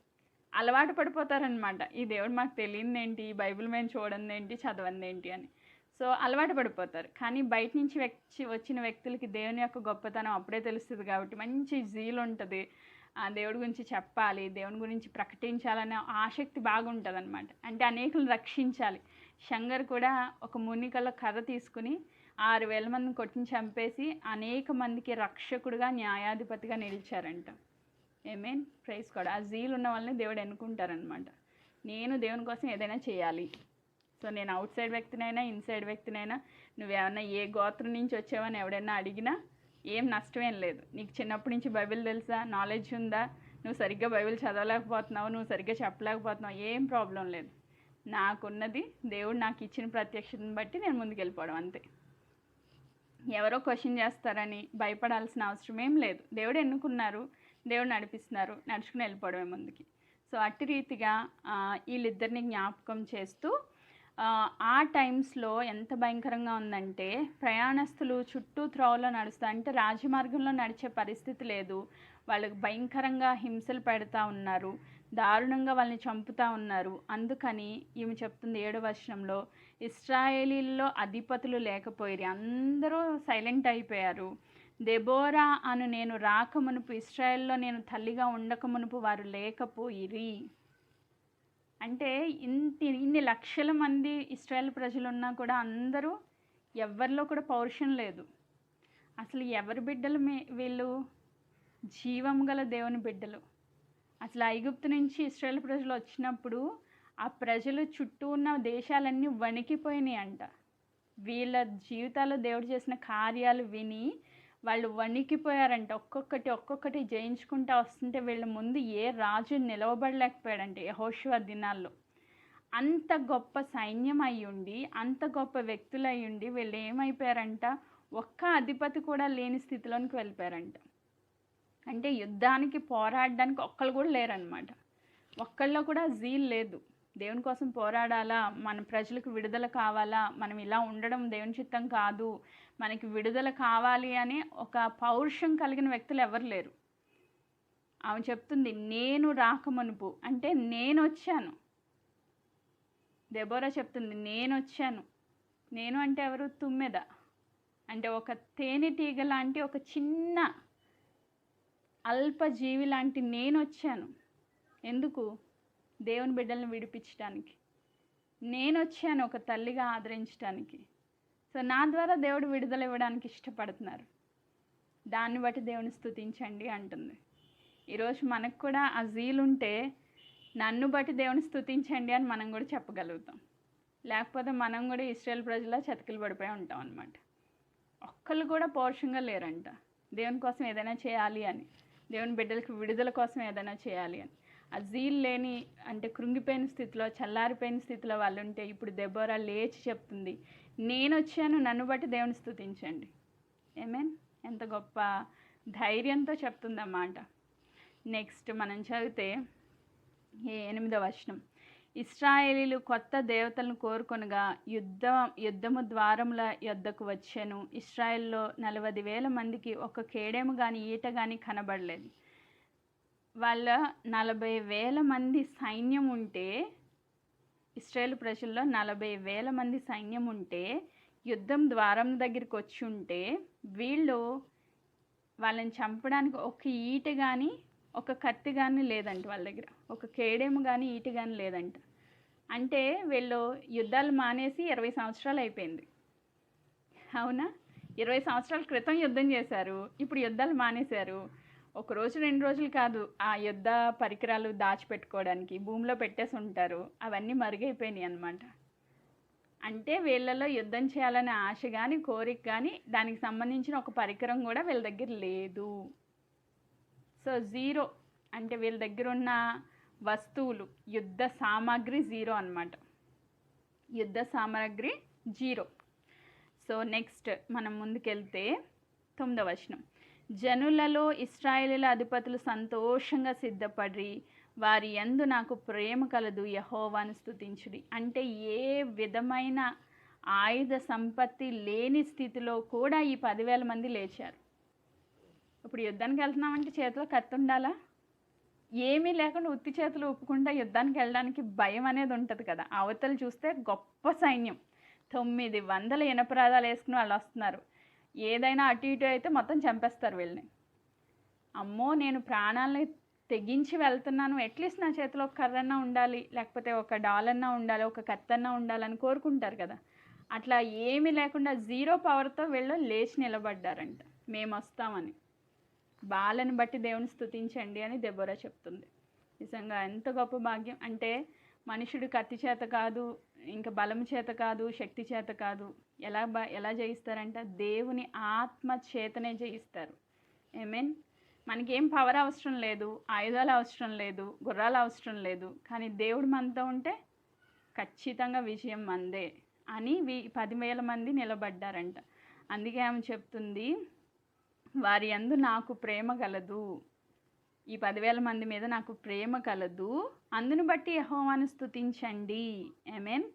Speaker 1: అలవాటు పడిపోతారనమాట, ఈ దేవుడు మాకు తెలియదు ఏంటి, ఈ బైబిల్ మేము చూడండి ఏంటి, చదవండి ఏంటి అని. సో అలవాటు పడిపోతారు. కానీ బయట నుంచి వచ్చిన వ్యక్తులకి దేవుని యొక్క గొప్పతనం అప్పుడే తెలుస్తుంది కాబట్టి మంచి జీలు ఉంటుంది. దేవుడి గురించి చెప్పాలి, దేవుని గురించి ప్రకటించాలనే ఆసక్తి బాగుంటుంది అనమాట. అంటే అనేకులను రక్షించాలి. శంగర్ కూడా ఒక మునికల కథ తీసుకుని 6,000 మందిని కొట్టిని చంపేసి అనేక మందికి రక్షకుడుగా, న్యాయాధిపతిగా నిలిచారంట. మీన్ ప్రైజ్ కూడా. ఆ జీలు ఉన్న వాళ్ళని దేవుడు ఎన్నుకుంటారనమాట. నేను దేవుని కోసం ఏదైనా చేయాలి. సో నేను అవుట్ సైడ్ వ్యక్తినైనా ఇన్సైడ్ వ్యక్తినైనా, నువ్వేమన్నా ఏ గోత్రం నుంచి వచ్చావని ఎవడైనా అడిగినా ఏం నష్టమేం లేదు. నీకు చిన్నప్పటి నుంచి బైబిల్ తెలుసా, నాలెడ్జ్ ఉందా, నువ్వు సరిగ్గా బైబిల్ చదవలేకపోతున్నావు, నువ్వు సరిగ్గా చెప్పలేకపోతున్నావు, ఏం ప్రాబ్లం లేదు. నాకున్నది దేవుడు నాకు ఇచ్చిన ప్రత్యక్షతను బట్టి నేను ముందుకు వెళ్ళిపోవడం అంతే. ఎవరో క్వశ్చన్ చేస్తారని భయపడాల్సిన అవసరం ఏం లేదు. దేవుడు ఎన్నుకున్నారు, దేవుడు నడిపిస్తున్నారు, నడుచుకుని వెళ్ళిపోవడమే ముందుకి. సో అట్టి రీతిగా వీళ్ళిద్దరిని జ్ఞాపకం చేస్తూ ఆ టైమ్స్లో ఎంత భయంకరంగా ఉందంటే, ప్రయాణస్తులు చుట్టూ త్రోవలో నడుస్తూ, అంటే రాజమార్గంలో నడిచే పరిస్థితి లేదు. వాళ్ళకి భయంకరంగా హింసలు పెడతా ఉన్నారు, దారుణంగా వాళ్ళని చంపుతూ ఉన్నారు. అందుకని ఈమె చెప్తుంది 7వ వచనంలో, ఇశ్రాయేలీల్లో అధిపతులు లేకపోయిరి, అందరూ సైలెంట్ అయిపోయారు. దెబోరా అను నేను రాకమునుపు, ఇశ్రాయేల్లో నేను తల్లిగా ఉండకమునుపు వారు లేకపోయిరి. అంటే ఇన్ని లక్షల మంది ఇశ్రాయేల్ ప్రజలు ఉన్నా కూడా అందరూ ఎవరిలో కూడా పౌరుషం లేదు. అసలు ఎవరి బిడ్డలు వీళ్ళు? జీవం గల దేవుని బిడ్డలు. అసలు ఐగుప్తు నుంచి ఇశ్రాయేల్ ప్రజలు వచ్చినప్పుడు ఆ ప్రజలు చుట్టూ ఉన్న దేశాలన్నీ వణికిపోయినాయి అంట. వీళ్ళ జీవితాల్లో దేవుడు చేసిన కార్యాలు విని వాళ్ళు వణికిపోయారంట. ఒక్కొక్కటి జయించుకుంటూ వస్తుంటే వీళ్ళ ముందు ఏ రాజు నిలవబడలేకపోయాడంటే యెహోషువ దినాల్లో. అంత గొప్ప సైన్యం అయ్యుండి, అంత గొప్ప వ్యక్తులు అయ్యుండి వీళ్ళు ఏమైపోయారంట, ఒక్క అధిపతి కూడా లేని స్థితిలోనికి వెళ్ళిపోయారంట. అంటే యుద్ధానికి పోరాడడానికి ఒక్కళ్ళు కూడా లేరనమాట. ఒక్కళ్ళలో కూడా జీల్ లేదు. దేవుని కోసం పోరాడాలా, మన ప్రజలకు విడుదల కావాలా, మనం ఇలా ఉండడం దేవుని చిత్తం కాదు, మనకి విడుదల కావాలి అని ఒక పౌరుషం కలిగిన వ్యక్తులు ఎవరు లేరు. ఆమె చెప్తుంది, నేను రాకమునుపు, అంటే నేను వచ్చాను. దెబోరా చెప్తుంది, నేను వచ్చాను. నేను అంటే ఎవరు? తుమ్మెద. అంటే ఒక తేనెటీగ లాంటి ఒక చిన్న అల్పజీవి లాంటి నేను వచ్చాను. ఎందుకు? దేవుని బిడ్డలను విడిపించడానికి నేను వచ్చాను, ఒక తల్లిగా ఆదరించడానికి. సో నా ద్వారా దేవుడు విడుదల ఇవ్వడానికి ఇష్టపడుతున్నారు. దాన్ని బట్టి దేవుని స్తుతించండి అంటుంది. ఈరోజు మనకు కూడా ఆ జీలుంటే నన్ను బట్టి దేవుని స్తుతించండి అని మనం కూడా చెప్పగలుగుతాం. లేకపోతే మనం కూడా ఇశ్రాయేల్ ప్రజల చతికిలు పడిపోయి ఉంటాం అన్నమాట. ఒక్కళ్ళు కూడా పౌరుషంగా లేరంట దేవుని కోసం ఏదైనా చేయాలి అని, దేవుని బిడ్డలకు విడుదల కోసం ఏదైనా చేయాలి అని. ఆ జీల్ లేని, అంటే కృంగిపోయిన స్థితిలో, చల్లారిపోయిన స్థితిలో వాళ్ళు ఉంటే ఇప్పుడు దెబోరా లేచి చెప్తుంది, నేను వచ్చాను, నన్ను బట్టి దేవుని స్తుతించండి. మీన్ ఎంత గొప్ప ధైర్యంతో చెప్తుందన్నమాట. నెక్స్ట్ మనం చదివితే 8వ వచనం, ఇశ్రాయేలీలు కొత్త దేవతలను కోరుకొనగా యుద్ధము ద్వారముల యొద్దకు వచ్చెను. ఇశ్రాయేల్లో 40,000 మందికి ఒక కేడెము కానీ ఈట కానీ కనబడలేదు. వాళ్ళ 40,000 మంది సైన్యం ఉంటే, ఇశ్రాయేలు ప్రజల్లో 40,000 మంది సైన్యం ఉంటే, యుద్ధం ద్వారం దగ్గరికి వచ్చి ఉంటే, వాళ్ళని చంపడానికి ఒక ఈట కానీ ఒక కత్తి కానీ లేదంట వాళ్ళ దగ్గర, ఒక కేడెము కానీ ఈట కానీ లేదంట. అంటే వీళ్ళు యుద్ధాలు మానేసి 20 సంవత్సరాలు అయిపోయింది. అవునా? 20 సంవత్సరాల క్రితం యుద్ధం చేశారు, ఇప్పుడు యుద్ధాలు మానేశారు. ఒక రోజు 2 రోజులు కాదు, ఆ యుద్ధ పరికరాలు దాచిపెట్టుకోవడానికి భూమిలో పెట్టేసి ఉంటారు, అవన్నీ మరుగైపోయినాయి అన్నమాట. అంటే వీళ్ళలో యుద్ధం చేయాలనే ఆశ కానీ కోరిక కానీ దానికి సంబంధించిన ఒక పరికరం కూడా వీళ్ళ దగ్గర లేదు. సో జీరో, అంటే వీళ్ళ దగ్గర ఉన్న వస్తువులు, యుద్ధ సామాగ్రి జీరో అన్నమాట. యుద్ధ సామాగ్రి జీరో. సో నెక్స్ట్ మనం ముందుకెళ్తే 9వ వచనం. జనులలో ఇశ్రాయేలీల అధిపతులు సంతోషంగా సిద్ధపడి వారి యందు నాకు ప్రేమ కలదు, యెహోవాను స్తుతించుడి. అంటే ఏ విధమైన ఆయుధ సంపత్తి లేని స్థితిలో కూడా ఈ 10,000 మంది లేచారు. ఇప్పుడు యుద్ధానికి వెళ్తున్నామంటే చేతిలో కత్తి ఉండాలా? ఏమీ లేకుండా ఉత్తి చేతులు ఊపుకుంటా యుద్ధానికి వెళ్ళడానికి భయం అనేది ఉంటుంది కదా. అవతలు చూస్తే గొప్ప సైన్యం, 900 ఇనపరాదాలు వేసుకుని వాళ్ళు వస్తున్నారు. ఏదైనా అటు ఇటు అయితే మొత్తం చంపేస్తారు వీళ్ళని. అమ్మో, నేను ప్రాణాలని తెగించి వెళ్తున్నాను, అట్లీస్ట్ నా చేతిలో ఒక కర్రన్నా ఉండాలి, లేకపోతే ఒక డాలన్నా ఉండాలి, ఒక కత్తన్నా ఉండాలని కోరుకుంటారు కదా. అట్లా ఏమీ లేకుండా జీరో పవర్తో వీళ్ళు లేచి నిలబడ్డారంట, మేము వస్తామని. బాలను బట్టి దేవుని స్తుతించండి అని దెబోరా చెప్తుంది. నిజంగా ఎంత గొప్ప భాగ్యం. అంటే మనుషుడు కత్తి చేత కాదు, ఇంకా బలం చేత కాదు, శక్తి చేత కాదు. ఎలా జయిస్తారంట? దేవుని ఆత్మ చేతనే జయిస్తారు. ఆమేన్. మనకేం పవర్ అవసరం లేదు, ఆయుధాలు అవసరం లేదు, గుర్రాలు అవసరం లేదు, కానీ దేవుడు మనతో ఉంటే ఖచ్చితంగా విజయం మందే అని 10,000 మంది నిలబడ్డారంట. అందుకే ఆమె చెప్తుంది, వారి యందు నాకు ప్రేమ కలదు, ఈ 10,000 మంది మీద నాకు ప్రేమ కలదు, అందును బట్టి యెహోవాను స్తుతించండి. ఆమేన్.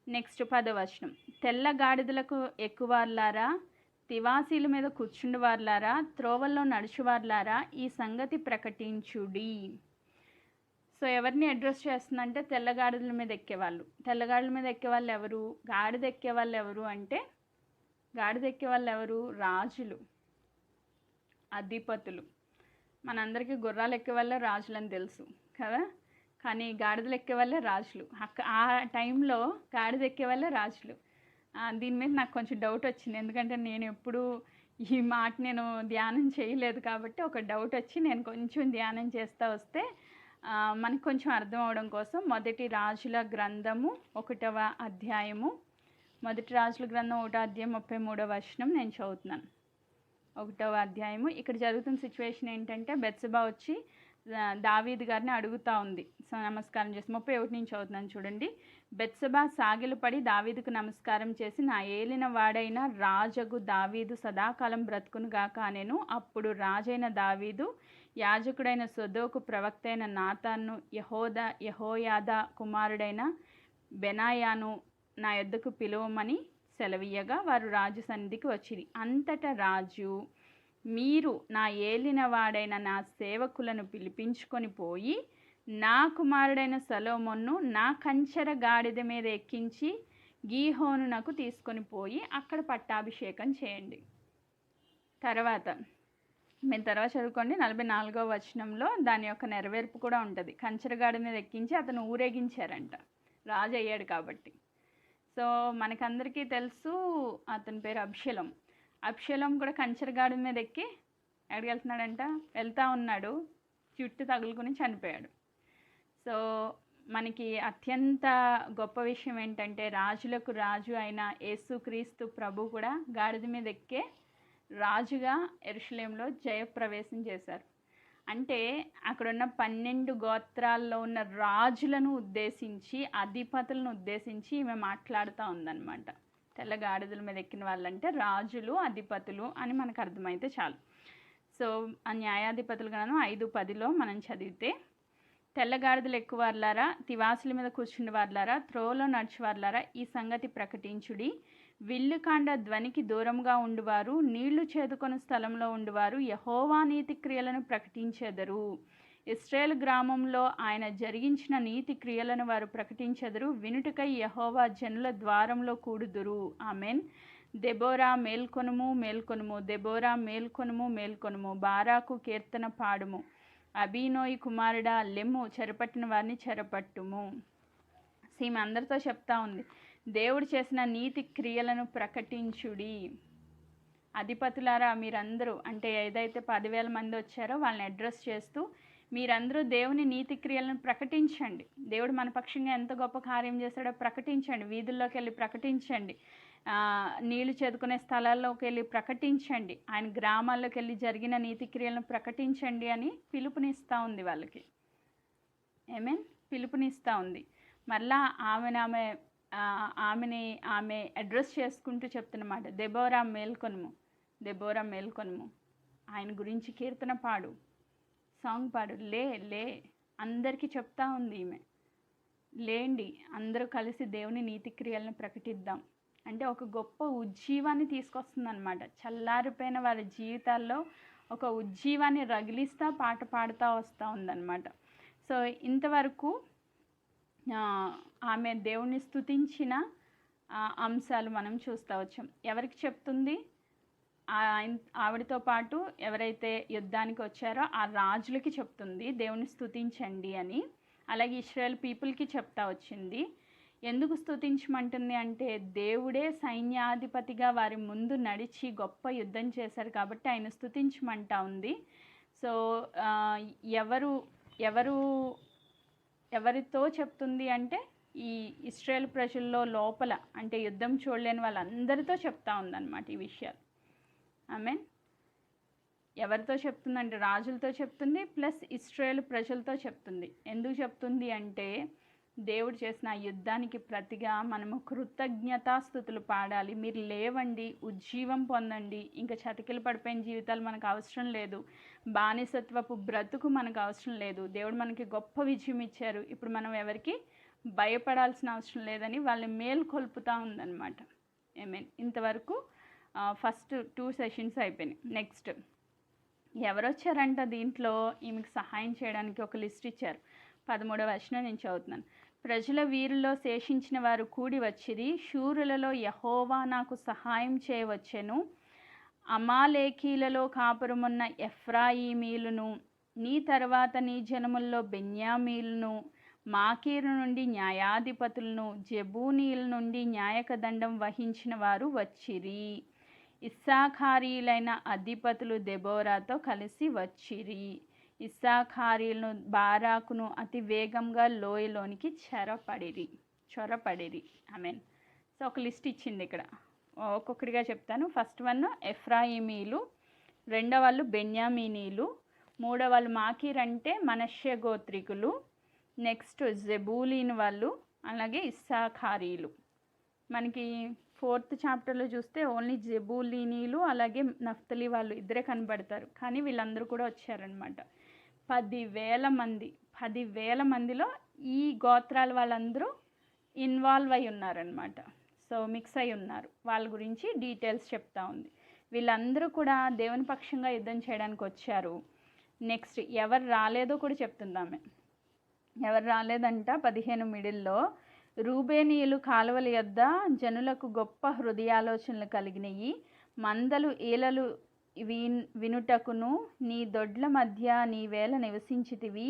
Speaker 1: నెక్స్ట్ 10వ వచనం. తెల్ల గాడిదలకు ఎక్కువార్లారా, తివాసీల మీద కూర్చుండువార్లారా, త్రోవల్లో నడుచువార్లారా, ఈ సంగతి ప్రకటించుడి. సో ఎవరిని అడ్రస్ చేస్తుందంటే తెల్లగాడిదల మీద ఎక్కేవాళ్ళు. తెల్లగాడిల మీద ఎక్కేవాళ్ళు ఎవరు? గాడిద ఎక్కేవాళ్ళు ఎవరు అంటే, గాడిద ఎక్కేవాళ్ళు ఎవరు? రాజులు, అధిపతులు. మనందరికీ గుర్రాలు ఎక్కేవాళ్ళే రాజులని తెలుసు కదా, కానీ గాడిదలు ఎక్కేవాళ్ళే రాజులు. ఆ టైంలో గాడిద ఎక్కేవాళ్ళే రాజులు. దీని మీద నాకు కొంచెం డౌట్ వచ్చింది, ఎందుకంటే నేను ఎప్పుడు ఈ మాట నేను ధ్యానం చేయలేదు కాబట్టి ఒక డౌట్ వచ్చి నేను కొంచెం ధ్యానం చేస్తూ వస్తే మనకు కొంచెం అర్థం అవడం కోసం మొదటి రాజుల గ్రంథము 1వ అధ్యాయము, మొదటి రాజుల గ్రంథం 1వ అధ్యాయం 33వ వచనం నేను చదువుతున్నాను. 1వ అధ్యాయము. ఇక్కడ జరుగుతున్న సిచ్యువేషన్ ఏంటంటే, బెత్సెబా వచ్చి దావీదు గారిని అడుగుతూ ఉంది. సో నమస్కారం చేసి 31 నుంచి చదువుతున్నాను చూడండి. బెత్సెబా సాగిలపడి దావీదుకు నమస్కారం చేసి, నా ఏలిన వాడైన రాజగు దావీదు సదాకాలం బ్రతుకును గాక అనెను. అప్పుడు రాజైన దావీదు యాజకుడైన సొదోకు ప్రవక్త అయిన నాతాను యెహోయాదా కుమారుడైన బెనాయాను నా యొద్దకు పిలువమని సెలవీయగా వారు రాజు సన్నిధికి వచ్చిరి. అంతటా రాజు, మీరు నా ఏలినవాడైన నా సేవకులను పిలిపించుకొని పోయి నా కుమారుడైన సొలొమోనును నా కంచెర గాడిద మీద ఎక్కించి గీహోనునకు తీసుకొని పోయి అక్కడ పట్టాభిషేకం చేయండి. తర్వాత చదువుకోండి. 44వ వచనంలో దాని యొక్క నెరవేర్పు కూడా ఉంటుంది. కంచెర గాడిద మీద ఎక్కించి అతను ఊరేగించారంట, రాజు అయ్యాడు కాబట్టి. సో మనకందరికీ తెలుసు అతని పేరు అబ్షలోం. అబ్షలోం కూడా కంచెర గాడిద మీద ఎక్కి ఎక్కడికి వెళ్తున్నాడంట? వెళ్తూ ఉన్నాడు, చుట్టూ తగులుకుని చనిపోయాడు. సో మనకి అత్యంత గొప్ప విషయం ఏంటంటే, రాజులకు రాజు అయిన యేసుక్రీస్తు ప్రభు కూడా గాడిద మీద ఎక్కే రాజుగా యెరూషలేంలో జయప్రవేశం చేశారు. అంటే అక్కడున్న 12 గోత్రాల్లో ఉన్న రాజులను ఉద్దేశించి, అధిపతులను ఉద్దేశించి ఈమె మాట్లాడుతూ ఉందన్నమాట. తెల్ల గాడిదల మీద ఎక్కిన వాళ్ళంటే రాజులు, అధిపతులు అని మనకు అర్థమైతే చాలు. సో ఆ న్యాయాధిపతులు గ్రంథం 5:10లో మనం చదివితే, తెల్లగాడిదలు ఎక్కువార్లారా, తివాసుల మీద కూర్చుండి వార్లారా, త్రోవలో నడిచివార్లారా, ఈ సంగతి ప్రకటించుడి. విల్లుకాండ ధ్వనికి దూరంగా ఉండువారు, నీళ్లు చేదుకొని స్థలంలో ఉండువారు యెహోవా నీతి క్రియలను ప్రకటించెదరు. ఇశ్రాయేలు గ్రామంలో ఆయన జరిగించిన నీతి క్రియలను వారు ప్రకటించెదరు. వినుటకై యెహోవా జనుల ద్వారంలో కూడుదురు. ఆమెన్. దెబోరా మేల్కొనుము, మేల్కొనుము, దెబోరా మేల్కొనుము, మేల్కొనుము, బారాకు కీర్తన పాడుము. అబీనోయి కుమారుడా లెమ్ము, చెరపట్టిన వారిని చెరపట్టుము. ఈమె అందరితో చెప్తా ఉంది, దేవుడు చేసిన నీతి క్రియలను ప్రకటించుడి. అధిపతులారా మీరందరూ, అంటే ఏదైతే 10,000 మంది వచ్చారో వాళ్ళని అడ్రస్ చేస్తూ, మీరందరూ దేవుని నీతి క్రియలను ప్రకటించండి. దేవుడు మన పక్షంగా ఎంత గొప్ప కార్యం చేశాడో ప్రకటించండి. వీధుల్లోకి వెళ్ళి ప్రకటించండి. నీళ్లు చేదుకునే స్థలాల్లోకి వెళ్ళి ప్రకటించండి. ఆయన గ్రామాల్లోకి వెళ్ళి జరిగిన నీతి క్రియలను ప్రకటించండి అని పిలుపునిస్తూ ఉంది వాళ్ళకి. పిలుపునిస్తూ ఉంది. మళ్ళా ఆమె అడ్రస్ చేసుకుంటూ చెప్తున్నమాట, దెబోరా మేల్కొనుము, దెబోరా మేల్కొనుము, ఆయన గురించి కీర్తన పాడు, సాంగ్ పాడు, లే లే అందరికీ చెప్తా ఉంది ఈమె. లేండి, అందరూ కలిసి దేవుని నీతి క్రియలను ప్రకటిద్దాం అంటే ఒక గొప్ప ఉజ్జీవాన్ని తీసుకొస్తుంది అనమాట. చల్లారిపోయిన వారి జీవితాల్లో ఒక ఉజ్జీవాన్ని రగిలిస్తా పాట పాడుతూ వస్తూ ఉందన్నమాట. సో ఇంతవరకు ఆమె దేవుణ్ణి స్తుతించిన అంశాలు మనం చూస్తూ వచ్చాం. ఎవరికి చెప్తుంది? ఆవిడతో పాటు ఎవరైతే యుద్ధానికి వచ్చారో ఆ రాజులకి చెప్తుంది దేవుని స్తుతించండి అని. అలాగే ఇశ్రాయేల్ పీపుల్కి చెప్తా వచ్చింది. ఎందుకు స్తుతించమంటుంది అంటే దేవుడే సైన్యాధిపతిగా వారి ముందు నడిచి గొప్ప యుద్ధం చేశారు కాబట్టి ఆయన స్తుతించమంటా ఉంది. సో ఎవరితో చెప్తుంది అంటే ఈ ఇశ్రాయేల్ ప్రజల్లో లోపల, అంటే యుద్ధం చూడలేని వాళ్ళందరితో చెప్తా ఉందన్నమాట ఈ విషయాలు. ఆమెన్. ఎవరితో చెప్తుందంటే రాజులతో చెప్తుంది, ప్లస్ ఇశ్రాయేల్ ప్రజలతో చెప్తుంది. ఎందుకు చెప్తుంది అంటే దేవుడు చేసిన యుద్ధానికి ప్రతిగా మనము కృతజ్ఞతాస్తుతులు పాడాలి. మీరు లేవండి, ఉజ్జీవం పొందండి, ఇంకా చతికిలు పడిపోయిన జీవితాలు మనకు అవసరం లేదు, బానిసత్వపు బ్రతుకు మనకు అవసరం లేదు, దేవుడు మనకి గొప్ప విజయం ఇచ్చారు, ఇప్పుడు మనం ఎవరికి భయపడాల్సిన అవసరం లేదని వాళ్ళని మేల్కొల్పుతూ ఉందన్నమాట. ఇంతవరకు ఫస్ట్ 2 సెషన్స్ అయిపోయినాయి. నెక్స్ట్ ఎవరొచ్చారంట దీంట్లో ఈమెకు సహాయం చేయడానికి ఒక లిస్ట్ ఇచ్చారు. 13వ వచనం నేను చదువుతున్నాను. ప్రజల వీరుల్లో శేషించిన వారు కూడి వచ్చిరి, శూరులలో యెహోవా నాకు సహాయం చేయవచ్చెను, అమాలేకీలలో కాపురమున్న ఎఫ్రాయిమీలును, నీ తర్వాత నీ జనముల్లో బెన్యామీలును, మాకీరు నుండి న్యాయాధిపతులను, జెబూనీల నుండి న్యాయక దండం వహించిన వారు వచ్చిరి. ఇస్సాఖారీలైన అధిపతులు దెబోరాతో కలిసి వచ్చిరి. ఇస్సాఖారీలను బారాకును అతి వేగంగా లోయలోనికి చొరపడిరి. ఆమెన్. సో ఒక లిస్ట్ ఇచ్చింది ఇక్కడ, ఒక్కొక్కటిగా చెప్తాను. ఫస్ట్ వన్ ఎఫ్రాయిమీలు, రెండో వాళ్ళు బెన్యామీనీలు, మూడో వాళ్ళు మాకీర్ అంటే మనష్య గోత్రికులు, నెక్స్ట్ జెబూలీన్ వాళ్ళు, అలాగే ఇస్సాఖారీలు. మనకి 4th చాప్టర్లో చూస్తే ఓన్లీ జెబూలీనీలు అలాగే నఫ్తలి వాళ్ళు ఇద్దరే కనబడతారు, కానీ వీళ్ళందరూ కూడా వచ్చారనమాట. 10,000 మందిలో ఈ గోత్రాల వాళ్ళందరూ ఇన్వాల్వ్ అయి ఉన్నారనమాట. సో మిక్స్ అయి ఉన్నారు. వాళ్ళ గురించి డీటెయిల్స్ చెప్తా ఉంది. వీళ్ళందరూ కూడా దేవుని పక్షంగా యుద్ధం చేయడానికి వచ్చారు. నెక్స్ట్ ఎవరు రాలేదో కూడా చెప్తుందామె. ఎవరు రాలేదంట 15 మిడిల్లో, రూబేనీయులు కాలువల యొద్ద జనులకు గొప్ప హృదయాలోచనలు కలిగినయి, మందలు ఈలలు వినుటకును నీ దొడ్ల మధ్య నీవేళ నివసించితివి.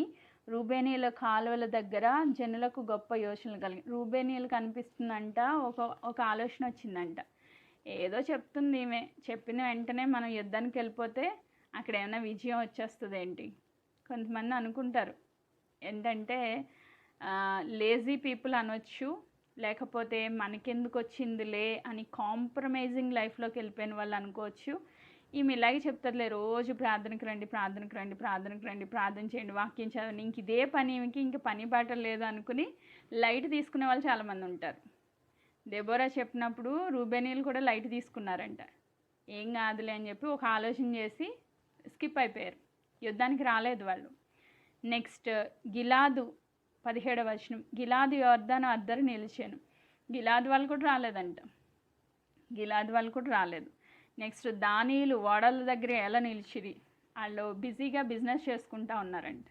Speaker 1: రూబేనీయుల కాలువల దగ్గర జనులకు గొప్ప యోచనలు కలిగి, రూబేనీయులకు అనిపిస్తుందంట ఒక ఆలోచన వచ్చిందంట. ఏదో చెప్తుంది ఈమె, చెప్పిన వెంటనే మనం యుద్ధానికి వెళ్ళిపోతే అక్కడ ఏమైనా విజయం వచ్చేస్తుంది ఏంటి? కొంతమంది అనుకుంటారు ఏంటంటే లేజీ పీపుల్ అనొచ్చు, లేకపోతే మనకెందుకు వచ్చిందిలే అని కాంప్రమైజింగ్ లైఫ్లోకి వెళ్ళిపోయిన వాళ్ళు అనుకోవచ్చు. ఈమె ఇలాగే చెప్తారులే, రోజు ప్రార్థనకు రండి, ప్రార్థన చేయండి, వాక్యం చదవండి, ఇంక ఇదే పని, ఇంక పని బాట లేదు అనుకుని లైట్ తీసుకునే వాళ్ళు చాలామంది ఉంటారు. దెబోరా చెప్పినప్పుడు రూబేనీలు కూడా లైట్ తీసుకున్నారంట. ఏం కాదులే అని చెప్పి ఒక ఆలోచన చేసి స్కిప్ అయిపోయారు, యుద్ధానికి రాలేదు వాళ్ళు. నెక్స్ట్ గిలాదు 17వ వచనం, గిలాదు యొర్దాను అద్దరు నిలిచాను. గిలాదు వాళ్ళు కూడా రాలేదంట, గిలాదు వాళ్ళు కూడా రాలేదు. నెక్స్ట్ దానియేలు ఓడల దగ్గర ఎలా నిలిచిరి, వాళ్ళు బిజీగా బిజినెస్ చేసుకుంటా ఉన్నారంట.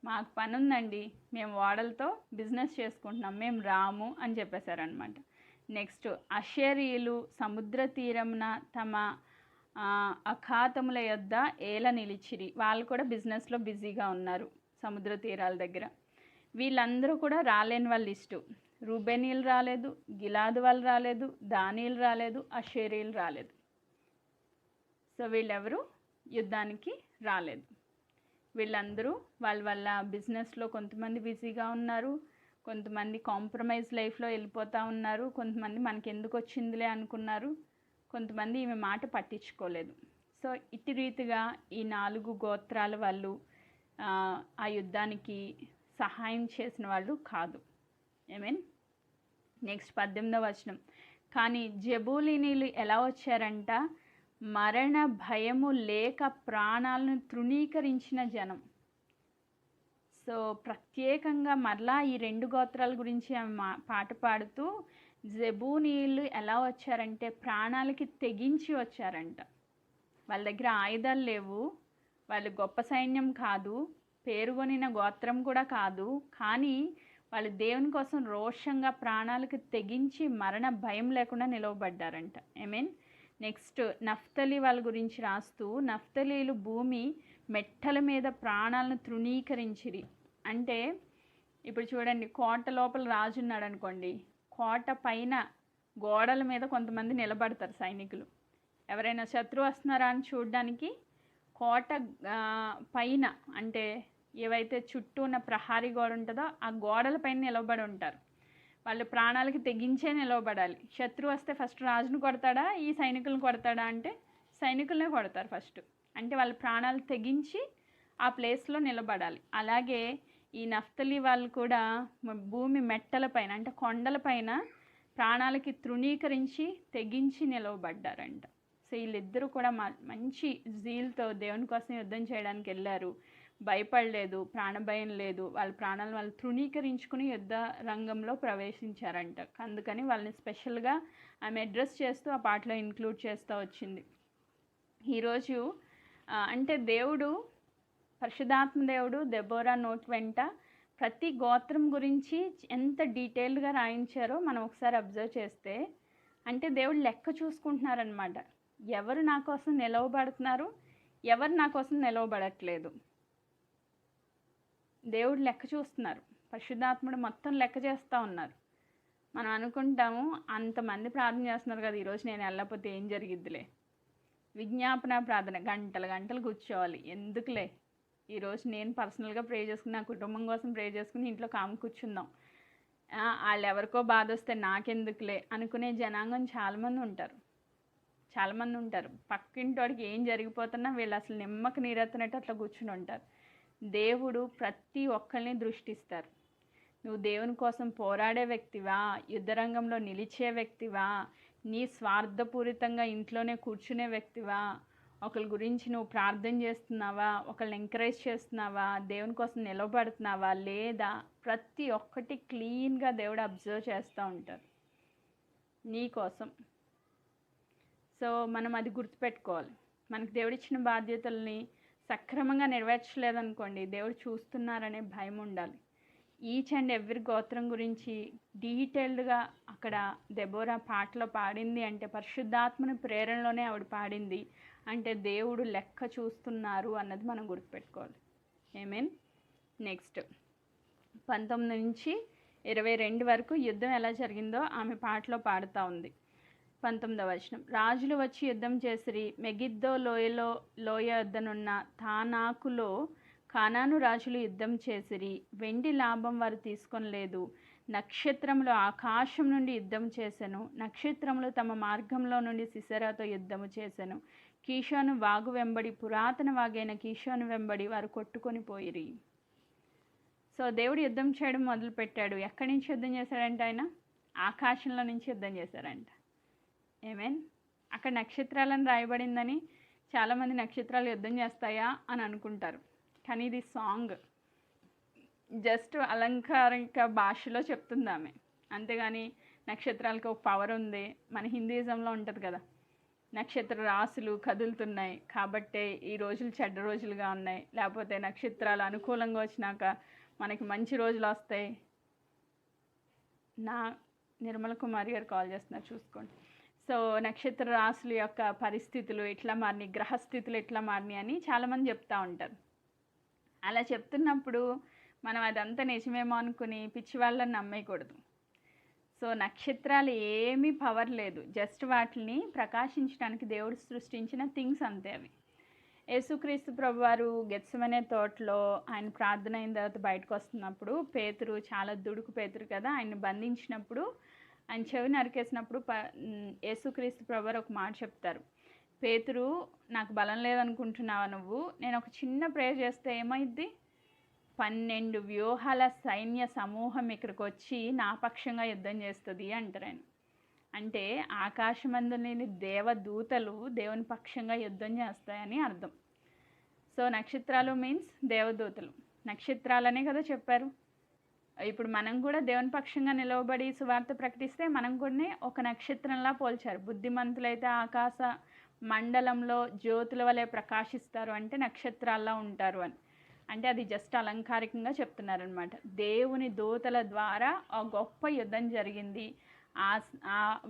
Speaker 1: మాకు పని ఉందండి, మేము ఓడలతో బిజినెస్ చేసుకుంటున్నాం, మేము రాము అని చెప్పేశారనమాట. నెక్స్ట్ అషేరీయులు సముద్ర తీరమున తమ అఖాతముల యొద్ద ఏల నిలిచిరి. వాళ్ళు కూడా బిజినెస్లో బిజీగా ఉన్నారు సముద్ర తీరాల దగ్గర. వీళ్ళందరూ కూడా రాలేని వాళ్ళ లిస్టు. రూబెనీలు రాలేదు, గిలాదు వాళ్ళు రాలేదు, దానియేలు రాలేదు, అషేరీయులు రాలేదు. సో వీళ్ళెవరు యుద్ధానికి రాలేదు. వీళ్ళందరూ వాళ్ళ బిజినెస్లో కొంతమంది బిజీగా ఉన్నారు, కొంతమంది కాంప్రమైజ్ లైఫ్లో వెళ్ళిపోతూ ఉన్నారు, కొంతమంది మనకి ఎందుకు వచ్చిందిలే అనుకున్నారు, కొంతమంది ఈమె మాట పట్టించుకోలేదు. సో ఇటు రీతిగా ఈ 4 గోత్రాల వాళ్ళు ఆ యుద్ధానికి సహాయం చేసిన వాళ్ళు కాదు. నెక్స్ట్ 18వ వచనం, కానీ జెబూలూనీలు ఎలా వచ్చారంట, మరణ భయము లేక ప్రాణాలను తృణీకరించిన జనం. సో ప్రత్యేకంగా మరలా ఈ 2 గోత్రాల గురించి ఆమె పాట పాడుతూ జెబూలూనీలు ఎలా వచ్చారంటే ప్రాణాలకి తెగించి వచ్చారంట. వాళ్ళ దగ్గర ఆయుధాలు లేవు, వాళ్ళు గొప్ప సైన్యం కాదు, పేరుగొనిన గోత్రం కూడా కాదు, కానీ వాళ్ళు దేవుని కోసం రోషంగా ప్రాణాలకు తెగించి మరణ భయం లేకుండా నిలవబడ్డారంట. నెక్స్ట్ నఫ్తలి వాళ్ళ గురించి రాస్తూ, నఫ్తలీలు భూమి మెట్టల మీద ప్రాణాలను తృణీకరించిరి. అంటే ఇప్పుడు చూడండి, కోట లోపల రాజు ఉన్నాడు అనుకోండి, కోట పైన గోడల మీద కొంతమంది నిలబడతారు సైనికులు. ఎవరైనా శత్రువు వస్తున్నారా అని చూడడానికి కోట పైన, అంటే ఏవైతే చుట్టూ ఉన్న ప్రహారీ గోడ ఉంటుందో ఆ గోడల పైన నిలబడి ఉంటారు. వాళ్ళు ప్రాణాలకి తెగించే నిలవబడాలి. శత్రువు వస్తే ఫస్ట్ రాజును కొడతాడా ఈ సైనికులను కొడతాడా అంటే సైనికులనే కొడతారు ఫస్ట్. అంటే వాళ్ళ ప్రాణాలు తెగించి ఆ ప్లేస్లో నిలబడాలి. అలాగే ఈ నఫ్తలి వాళ్ళు కూడా భూమి మెట్టల పైన, అంటే కొండల పైన ప్రాణాలకి తృణీకరించి తెగించి నిలవబడ్డారంట. సో వీళ్ళిద్దరూ కూడా మంచి జీల్తో దేవుని కోసం యుద్ధం చేయడానికి వెళ్ళారు, భయపడలేదు, ప్రాణభయం లేదు, వాళ్ళ ప్రాణాలను వాళ్ళు తృణీకరించుకుని యుద్ధ రంగంలో ప్రవేశించారంట. అందుకని వాళ్ళని స్పెషల్గా ఆమె అడ్రస్ చేస్తూ ఆ పాటలో ఇంక్లూడ్ చేస్తూ వచ్చింది. ఈరోజు అంటే దేవుడు, పరిశుద్ధాత్మ దేవుడు దెబోరా నోట్ వెంట ప్రతి గోత్రం గురించి ఎంత డీటెయిల్డ్గా రాయించారో మనం ఒకసారి అబ్జర్వ్ చేస్తే, అంటే దేవుడు లెక్క చూసుకుంటున్నారనమాట. ఎవరు నా కోసం నిలవబడుతున్నారు, ఎవరు నా కోసం నిలవబడట్లేదు, దేవుడు లెక్క చూస్తున్నారు. పరిశుద్ధాత్ముడు మొత్తం లెక్క చేస్తూ ఉన్నారు. మనం అనుకుంటాము అంతమంది ప్రార్థన చేస్తున్నారు కదా, ఈరోజు నేను వెళ్ళకపోతే ఏం జరిగిద్దిలే. విజ్ఞాపన ప్రార్థన గంటలు గంటలు కూర్చోవాలి, ఎందుకులే ఈరోజు నేను పర్సనల్గా ప్రే చేసుకుని నా కుటుంబం కోసం ప్రే చేసుకుని ఇంట్లో కాము కూర్చుందాం, వాళ్ళు ఎవరికో బాధ వస్తే నాకెందుకులే అనుకునే జనాంగం చాలామంది ఉంటారు. పక్కింటోడికి ఏం జరిగిపోతున్నా వీళ్ళు అసలు నిమ్మకు నీరెత్తనట్టు అట్లా కూర్చుని ఉంటారు. దేవుడు ప్రతి ఒక్కరిని దృష్టిస్తారు. నువ్వు దేవుని కోసం పోరాడే వ్యక్తివా, యుద్ధరంగంలో నిలిచే వ్యక్తివా, నీ స్వార్థపూరితంగా ఇంట్లోనే కూర్చునే వ్యక్తివా, ఒకరి గురించి నువ్వు ప్రార్థన చేస్తున్నావా, ఒకరిని ఎంకరేజ్ చేస్తున్నావా, దేవుని కోసం నిలబడుతున్నావా లేదా, ప్రతి ఒక్కటి క్లీన్గా దేవుడు అబ్జర్వ్ చేస్తూ ఉంటారు నీ కోసం. సో మనం అది గుర్తుపెట్టుకోవాలి. మనకు దేవుడిచ్చిన బాధ్యతల్ని సక్రమంగా నెరవేర్చలేదనుకోండి, దేవుడు చూస్తున్నారనే భయం ఉండాలి. ఈచ్ అండ్ ఎవ్రీ గోత్రం గురించి డీటెయిల్డ్గా అక్కడ దెబోరా పాటలో పాడింది అంటే పరిశుద్ధాత్మని ప్రేరణలోనే ఆవిడ పాడింది అంటే దేవుడు లెక్క చూస్తున్నారు అన్నది మనం గుర్తుపెట్టుకోవాలి. నెక్స్ట్ 19 నుంచి 22 వరకు యుద్ధం ఎలా జరిగిందో ఆమె పాటలో పాడుతూ ఉంది. 19వ వచనం, రాజులు వచ్చి యుద్ధం చేసిరి, మెగిద్దో లోయ వద్దనున్న తానాకులో కానాను రాజులు యుద్ధం చేసిరి, వెండి లాభం వారు తీసుకొనలేదు, నక్షత్రములు ఆకాశం నుండి యుద్ధం చేసెను, నక్షత్రములు తమ మార్గంలో నుండి సిసెరాతో యుద్ధము చేసెను, కీషోను వాగు వెంబడి, పురాతన వాగైన కీషోను వెంబడి వారు కొట్టుకొని పోయిరి. సో దేవుడు యుద్ధం చేయడం మొదలుపెట్టాడు. ఎక్కడి నుంచి యుద్ధం చేశాడంట? ఆయన ఆకాశంలో నుంచి యుద్ధం చేశారంట. అక్కడ నక్షత్రాలను రాయబడిందని చాలామంది నక్షత్రాలు యుద్ధం చేస్తాయా అని అనుకుంటారు, కానీ ఇది సాంగ్. జస్ట్ అలంకారిక భాషలో చెప్తుంది ఆమె, అంతేగాని నక్షత్రాలకు ఒక పవర్ ఉంది. మన హిందూయిజంలో ఉంటుంది కదా, నక్షత్ర రాశులు కదులుతున్నాయి కాబట్టే ఈ రోజులు చెడ్డ రోజులుగా ఉన్నాయి, లేకపోతే నక్షత్రాలు అనుకూలంగా వచ్చినాక మనకి మంచి రోజులు వస్తాయి. నా నిర్మల కుమారి గారు కాల్ చేస్తున్నారు, చూసుకోండి. సో నక్షత్ర రాశుల యొక్క పరిస్థితులు ఎట్లా మారినాయి, గ్రహస్థితులు ఎట్లా మారినాయి అని చాలామంది చెప్తూ ఉంటారు. అలా చెప్తున్నప్పుడు మనం అదంతా నిజమేమో అనుకుని పిచ్చి వాళ్ళని నమ్మేయకూడదు. సో నక్షత్రాలు ఏమీ పవర్ లేదు, జస్ట్ వాటిని ప్రకాశించడానికి దేవుడు సృష్టించిన థింగ్స్ అంతే అవి. యేసుక్రీస్తు ప్రభువారు గెత్సెమనే తోటలో ఆయన ప్రార్థన అయిన తర్వాత బయటకు వస్తున్నప్పుడు పేతురు, చాలా దుడుకు పేతురు కదా, ఆయన్ని బంధించినప్పుడు ఆయన చెవి నరికేసినప్పుడు యేసుక్రీస్తు ప్రభువారు ఒక మాట చెప్తారు, పేతురు నాకు బలం లేదనుకుంటున్నావా నువ్వు, నేను ఒక చిన్న ప్రేయర్ చేస్తే ఏమైద్ది, 12 వ్యూహాల సైన్య సమూహం ఇక్కడికి వచ్చి నా పక్షంగా యుద్ధం చేస్తుంది అంటారు ఆయన. అంటే ఆకాశమందు లేని దేవదూతలు దేవుని పక్షంగా యుద్ధం చేస్తాయని అర్థం. సో నక్షత్రాలు మీన్స్ దేవదూతలు, నక్షత్రాలనే కదా చెప్పారు. ఇప్పుడు మనం కూడా దేవుని పక్షంగా నిలవబడి సువార్త ప్రకటిస్తే మనం కూడా ఒక నక్షత్రంలా పోల్చారు. బుద్ధిమంతులైతే ఆకాశ మండలంలో జ్యోతుల వలె ప్రకాశిస్తారు అంటే నక్షత్రాల్లా ఉంటారు అని. అంటే అది జస్ట్ అలంకారికంగా చెప్తున్నారనమాట. దేవుని దూతల ద్వారా ఆ గొప్ప యుద్ధం జరిగింది,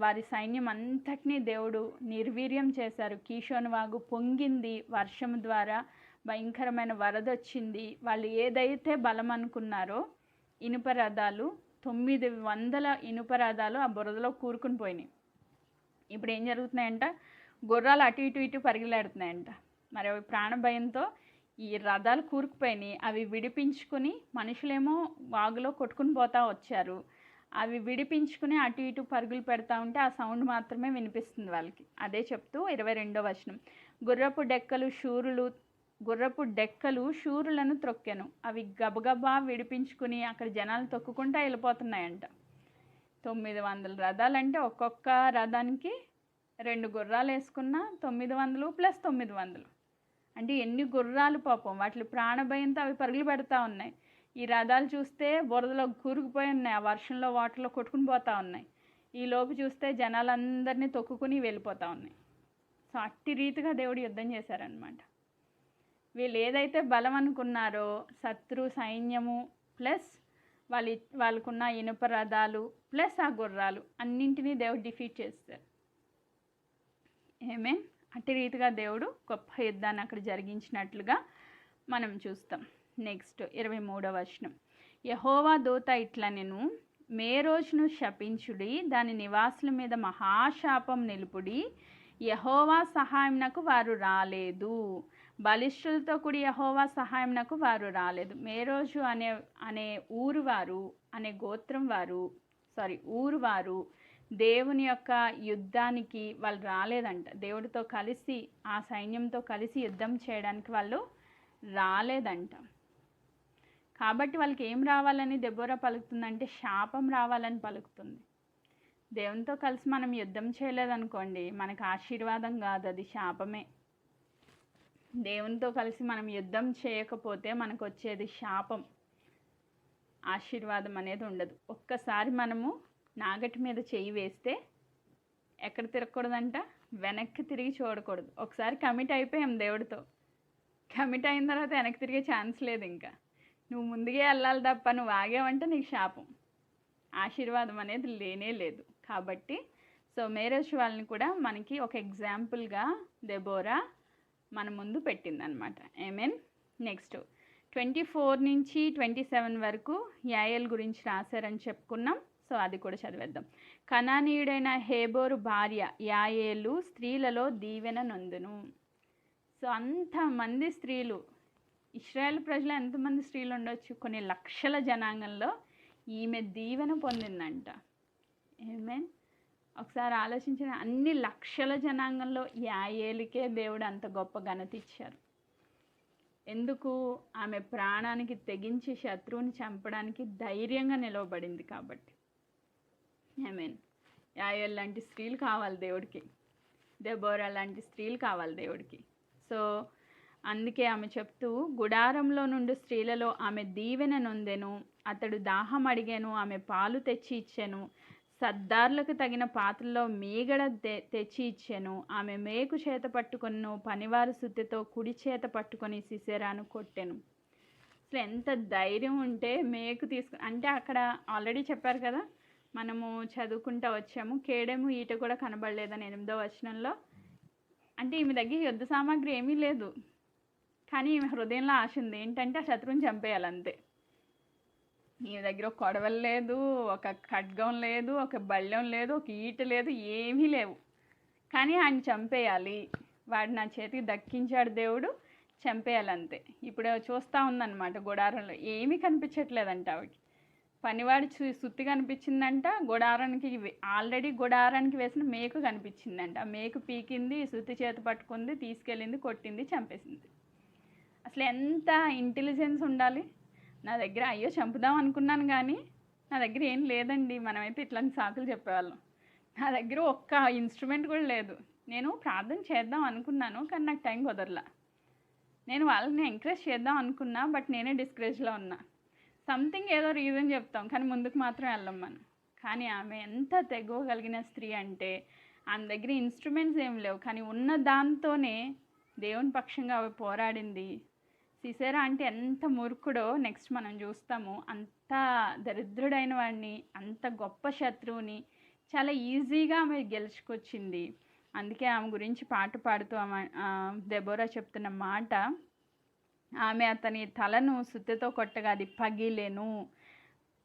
Speaker 1: వారి సైన్యం అంతటినీ దేవుడు నిర్వీర్యం చేశారు. కీషోను వాగు పొంగింది, వర్షం ద్వారా భయంకరమైన వరద వచ్చింది. వాళ్ళు ఏదైతే బలం అనుకున్నారో ఇనుప రథాలు, 900 ఇనుప రథాలు ఆ బురదలో కూరుకుని పోయినాయి. ఇప్పుడు ఏం జరుగుతున్నాయంట, గుర్రాలు అటు ఇటు ఇటు పరిగెలాడుతున్నాయంట. మరి అవి ప్రాణభయంతో ఈ రథాలు కూరుకుపోయినాయి. అవి విడిపించుకుని మనుషులేమో వాగులో కొట్టుకుని పోతా వచ్చారు. అవి విడిపించుకుని అటు ఇటు పరుగులు పెడతా ఉంటే ఆ సౌండ్ మాత్రమే వినిపిస్తుంది వాళ్ళకి. అదే చెప్తూ 22వ వచనం, గుర్రపు డెక్కలు శూరులను త్రొక్కెను, అవి గబగబా విడిపించుకుని అక్కడ జనాలు తొక్కుకుంటా వెళ్ళిపోతున్నాయంట. 900 రథాలంటే ఒక్కొక్క రథానికి 2 గుర్రాలు వేసుకున్న 900 + 900 అంటే ఎన్ని గుర్రాలు పాపం, వాటి ప్రాణభయంతో అవి పరుగులు పెడతా ఉన్నాయి. ఈ రథాలు చూస్తే బురదలో కూరుకుపోయి ఉన్నాయి, ఆ వర్షంలో వాటర్లో కొట్టుకుని పోతూ ఉన్నాయి. ఈ లోపు చూస్తే జనాలందరినీ తొక్కుకుని వెళ్ళిపోతూ ఉన్నాయి. సో అట్టి రీతిగా దేవుడు యుద్ధం చేశారనమాట. వీళ్ళు ఏదైతే బలం అనుకున్నారో శత్రు సైన్యము ప్లస్ వాళ్ళకున్న ఇనుప రథాలు ప్లస్ ఆ గుర్రాలు అన్నింటినీ దేవుడు డిఫీట్ చేస్తారు. ఏమే అట్టి రీతిగా దేవుడు గొప్ప యుద్ధాన్ని అక్కడ జరిగించినట్లుగా మనం చూస్తాం. నెక్స్ట్ 23వ వచనం, యెహోవా దూత ఇట్లా నేను మేరోజును శపించుడి, దాని నివాసుల మీద మహాశాపం నిలుపుడి, యెహోవా సహాయంనకు వారు రాలేదు, బలిష్ఠులతో కూడి యెహోవా సహాయంనకు వారు రాలేదు. మేరోజు అనే ఊరు వారు దేవుని యొక్క యుద్ధానికి వాళ్ళు రాలేదంట. దేవుడితో కలిసి ఆ సైన్యంతో కలిసి యుద్ధం చేయడానికి వాళ్ళు రాలేదంట. కాబట్టి వాళ్ళకి ఏం రావాలని దెబోరా పలుకుతుందంటే శాపం రావాలని పలుకుతుంది. దేవునితో కలిసి మనం యుద్ధం చేయలేదనుకోండి, మనకు ఆశీర్వాదం కాదు, అది శాపమే. దేవునితో కలిసి మనం యుద్ధం చేయకపోతే మనకు వచ్చేది శాపం, ఆశీర్వాదం అనేది ఉండదు. ఒక్కసారి మనము నాగటి మీద చెయ్యి వేస్తే ఎక్కడ తిరగకూడదంట, వెనక్కి తిరిగి చూడకూడదు. ఒకసారి కమిట్ అయిపోయాం దేవుడితో, కమిట్ అయిన తర్వాత వెనక్కి తిరిగే ఛాన్స్ లేదు. ఇంకా నువ్వు ముందుగా వెళ్ళాలి తప్ప నువ్వు ఆగావంటే నీకు శాపం, ఆశీర్వాదం అనేది లేనే లేదు. కాబట్టి సో మేరోజు వాళ్ళని కూడా మనకి ఒక ఎగ్జాంపుల్గా దెబోరా మన ముందు పెట్టిందనమాట. ఆమేన్. నెక్స్ట్ 24 నుంచి 27 వరకు యాయేల్ గురించి రాశారని చెప్పుకున్నాం. సో అది కూడా చదివేద్దాం. కనానీయుడైన హేబోరు భార్య యాయేలు స్త్రీలలో దీవెన నొందును. సో అంతమంది స్త్రీలు, ఇశ్రాయేల్ ప్రజలు ఎంతమంది స్త్రీలు ఉండొచ్చు, కొన్ని లక్షల జనాంగంలో ఈమె దీవెన పొందిందంట. ఆమేన్. ఒకసారి ఆలోచించిన, అన్ని లక్షల జనాంగంలో యాయేలుకే దేవుడు అంత గొప్ప ఘనత ఇచ్చారు. ఎందుకు? ఆమె ప్రాణానికి తెగించి శత్రువుని చంపడానికి ధైర్యంగా నిలవబడింది కాబట్టి. ఆమేన్. యాయేలు లాంటి స్త్రీలు కావాలి దేవుడికి, దెబోరా లాంటి స్త్రీలు కావాలి దేవుడికి. సో అందుకే ఆమె చెప్తూ, గుడారంలో నుండి స్త్రీలలో ఆమె దీవెన నొందెను. అతడు దాహం అడిగాను, ఆమె పాలు తెచ్చి ఇచ్చెను. సర్దార్లకు తగిన పాత్రలో మీగడ తెచ్చి ఇచ్చెను. ఆమె మేకు చేత పట్టుకొను, పనివారి సుత్తెతో కుడి చేత పట్టుకొని సిసెరాను కొట్టెను. అసలు ఎంత ధైర్యం ఉంటే మేకు అంటే అక్కడ ఆల్రెడీ చెప్పారు కదా, మనము చదువుకుంటూ వచ్చాము, కేడెము ఈట కూడా కనబడలేదని 8వ వచనంలో. అంటే ఈమె దగ్గర యుద్ధ సామాగ్రి ఏమీ లేదు, కానీ ఈమె హృదయంలో ఆశ ఉంది. ఏంటంటే ఆ శత్రువుని చంపేయాలంతే. ఈమె దగ్గర ఒక కొడవలు లేదు, ఒక ఖడ్గం లేదు, ఒక బళ్ళెం లేదు, ఒక ఈట లేదు, ఏమీ లేవు. కానీ ఆయన చంపేయాలి, వాడు నా చేతికి దక్కించాడు దేవుడు, చంపేయాలంతే. ఇప్పుడు చూస్తూ ఉందన్నమాట, గుడారంలో ఏమీ కనిపించట్లేదంట ఆవిడకి. పనివాడి సుత్తి కనిపించిందంట, ఆల్రెడీ గుడారానికి వేసిన మేకు కనిపించిందంట. ఆ మేకు పీకింది, సుత్తి చేత పట్టుకుంది, తీసుకెళ్ళింది, కొట్టింది, చంపేసింది. అసలు ఎంత ఇంటెలిజెన్స్ ఉండాలి. నా దగ్గర అయ్యో చంపుదాం అనుకున్నాను, కానీ నా దగ్గర ఏం లేదండి. మనమైతే ఇట్లాంటి సాకులు చెప్పేవాళ్ళం. నా దగ్గర ఒక్క ఇన్స్ట్రుమెంట్ కూడా లేదు. నేను ప్రార్థన చేద్దాం అనుకున్నాను, కానీ నాకు టైం కుదరలా. నేను వాళ్ళని ఎంకరేజ్ చేద్దాం అనుకున్నా, బట్ నేనే డిస్కరేజ్లో ఉన్నా. సంథింగ్ ఏదో రీజన్ చెప్తాం, కానీ ముందుకు మాత్రం వెళ్ళం మనం. కానీ ఆమె ఎంత తెగవగలిగిన స్త్రీ అంటే, ఆమె దగ్గర ఇన్స్ట్రుమెంట్స్ ఏం లేవు, కానీ ఉన్న దాంతోనే దేవుని పక్షంగా ఆమె పోరాడింది. సిసెరా అంటే ఎంత మూర్ఖుడో నెక్స్ట్ మనం చూస్తాము. అంత దరిద్రుడైన వాడిని, అంత గొప్ప శత్రువుని చాలా ఈజీగా ఆమె గెలుచుకొచ్చింది. అందుకే ఆమె గురించి పాట పాడుతూ దెబోరా చెప్తున్న మాట, ఆమె అతని తలను సుత్తెతో కొట్టగా అది పగిలేను.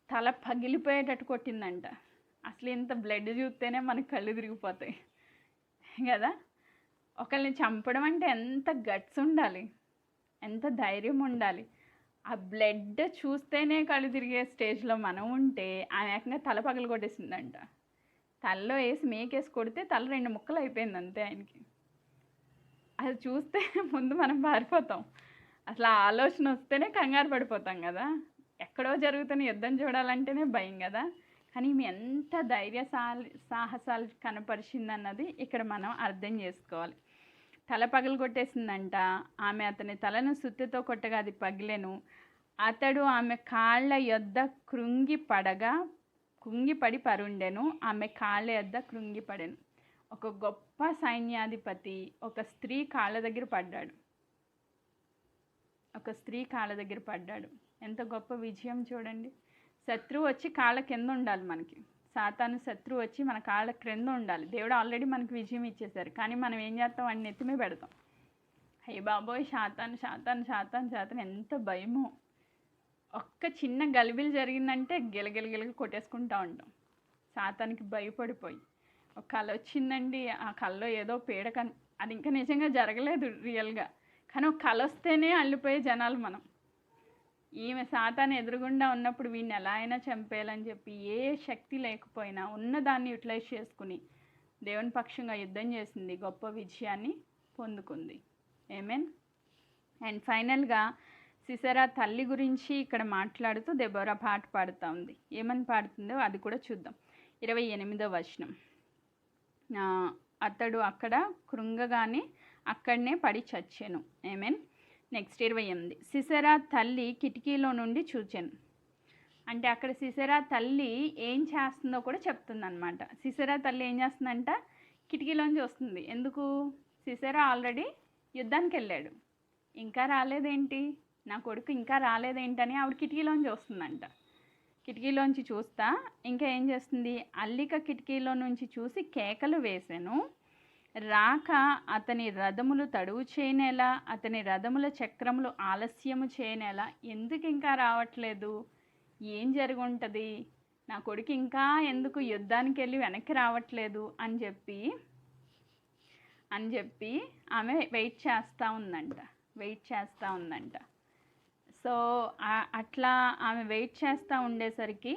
Speaker 1: తల పగిలిపోయేటట్టు కొట్టిందంట. అసలు ఇంత బ్లడ్ చూస్తేనే మనకు కళ్ళు తిరిగిపోతాయి కదా. ఒకరిని చంపడం అంటే ఎంత గట్స్ ఉండాలి, ఎంత ధైర్యం ఉండాలి. ఆ బ్లడ్ చూస్తేనే కళ్ళు తిరిగే స్టేజ్లో మనం ఉంటే, ఆమె ఏకంగా తల పగలు కొట్టేసిందంట. తలలో వేసి మేకేసి కొడితే తల 2 ముక్కలు అయిపోయింది అంతే ఆయనకి. అది చూస్తే ముందు మనం పారిపోతాం. అసలు ఆ ఆలోచన వస్తేనే కంగారు పడిపోతాం కదా. ఎక్కడో జరుగుతున్న యుద్ధం చూడాలంటేనే భయం కదా. కానీ ఈమె ఎంత సాహసాలు కనపరిచిందన్నది ఇక్కడ మనం అర్థం చేసుకోవాలి. తల పగలు కొట్టేసిందంట. ఆమె అతని తలను సుత్తితో కొట్టగా అది పగిలెను. అతడు ఆమె కాళ్ళ యొద్ద కృంగిపడి పరుండెను. ఆమె కాళ్ళ యొద్ద కృంగిపడెను. ఒక గొప్ప సైన్యాధిపతి ఒక స్త్రీ కాళ్ళ దగ్గర పడ్డాడు. ఎంత గొప్ప విజయం చూడండి. శత్రువు వచ్చి కాళ్ళ కింద ఉండాలి మనకి. సాతాను శత్రువు వచ్చి మన కాళ్ళ క్రింద ఉండాలి. దేవుడు ఆల్రెడీ మనకి విజయం ఇచ్చేశారు, కానీ మనం ఏం చేస్తాం, వాడిని ఎత్తిమే పెడతాం. అయ్య బాబోయ్, శాతాను ఎంత భయమో. ఒక్క చిన్న గలిబిలు జరిగిందంటే గిలగిలగిలగ కొట్టేసుకుంటూ ఉంటాం. సాతానికి భయపడిపోయి ఒక కళ వచ్చిందండి, ఆ కళలో ఏదో పీడ అది ఇంకా నిజంగా జరగలేదు రియల్గా, కానీ ఒక కళ వస్తేనే అల్లిపోయే జనాలు మనం. ఈమె సాతాను ఎదురుగుండా ఉన్నప్పుడు వీడిని ఎలా అయినా చంపేయాలని చెప్పి ఏ శక్తి లేకపోయినా ఉన్నదాన్ని యూటిలైజ్ చేసుకుని దేవుని పక్షంగా యుద్ధం చేసింది, గొప్ప విజయాన్ని పొందుకుంది. ఆమేన్. అండ్ ఫైనల్గా సిసెరా తల్లి గురించి ఇక్కడ మాట్లాడుతూ దెబోరా పాట పాడుతూ ఉంది. ఏమని పాడుతుందో అది కూడా చూద్దాం. 28వ వచనం, అతడు అక్కడ కృంగగానే అక్కడనే పడి చచ్చెను. ఆమేన్. నెక్స్ట్ 28, సిసెరా తల్లి కిటికీలో నుండి చూచెను. అంటే అక్కడ సిసెరా తల్లి ఏం చేస్తుందో కూడా చెప్తుందన్నమాట. సిసెరా తల్లి ఏం చేస్తుందంట, కిటికీలోంచి వస్తుంది. ఎందుకు? సిసెరా ఆల్రెడీ యుద్ధానికి వెళ్ళాడు, ఇంకా రాలేదేంటి, నా కొడుకు ఇంకా రాలేదేంటని ఆవిడ కిటికీలోంచి వస్తుందంట. కిటికీలోంచి చూస్తా ఇంకా ఏం చేస్తుంది, అల్లిక కిటికీలో నుంచి చూసి కేకలు వేసెను. రాక అతని రథములు తడువు చేయనేలా, అతని రథముల చక్రములు ఆలస్యము చేయనేలా. ఎందుకు ఇంకా రావట్లేదు, ఏం జరుగుంటుంది, నా కొడుకు ఇంకా ఎందుకు యుద్ధానికి వెళ్ళి వెనక్కి రావట్లేదు అని చెప్పి ఆమె వెయిట్ చేస్తూ ఉందంట. సో అట్లా ఆమె వెయిట్ చేస్తూ ఉండేసరికి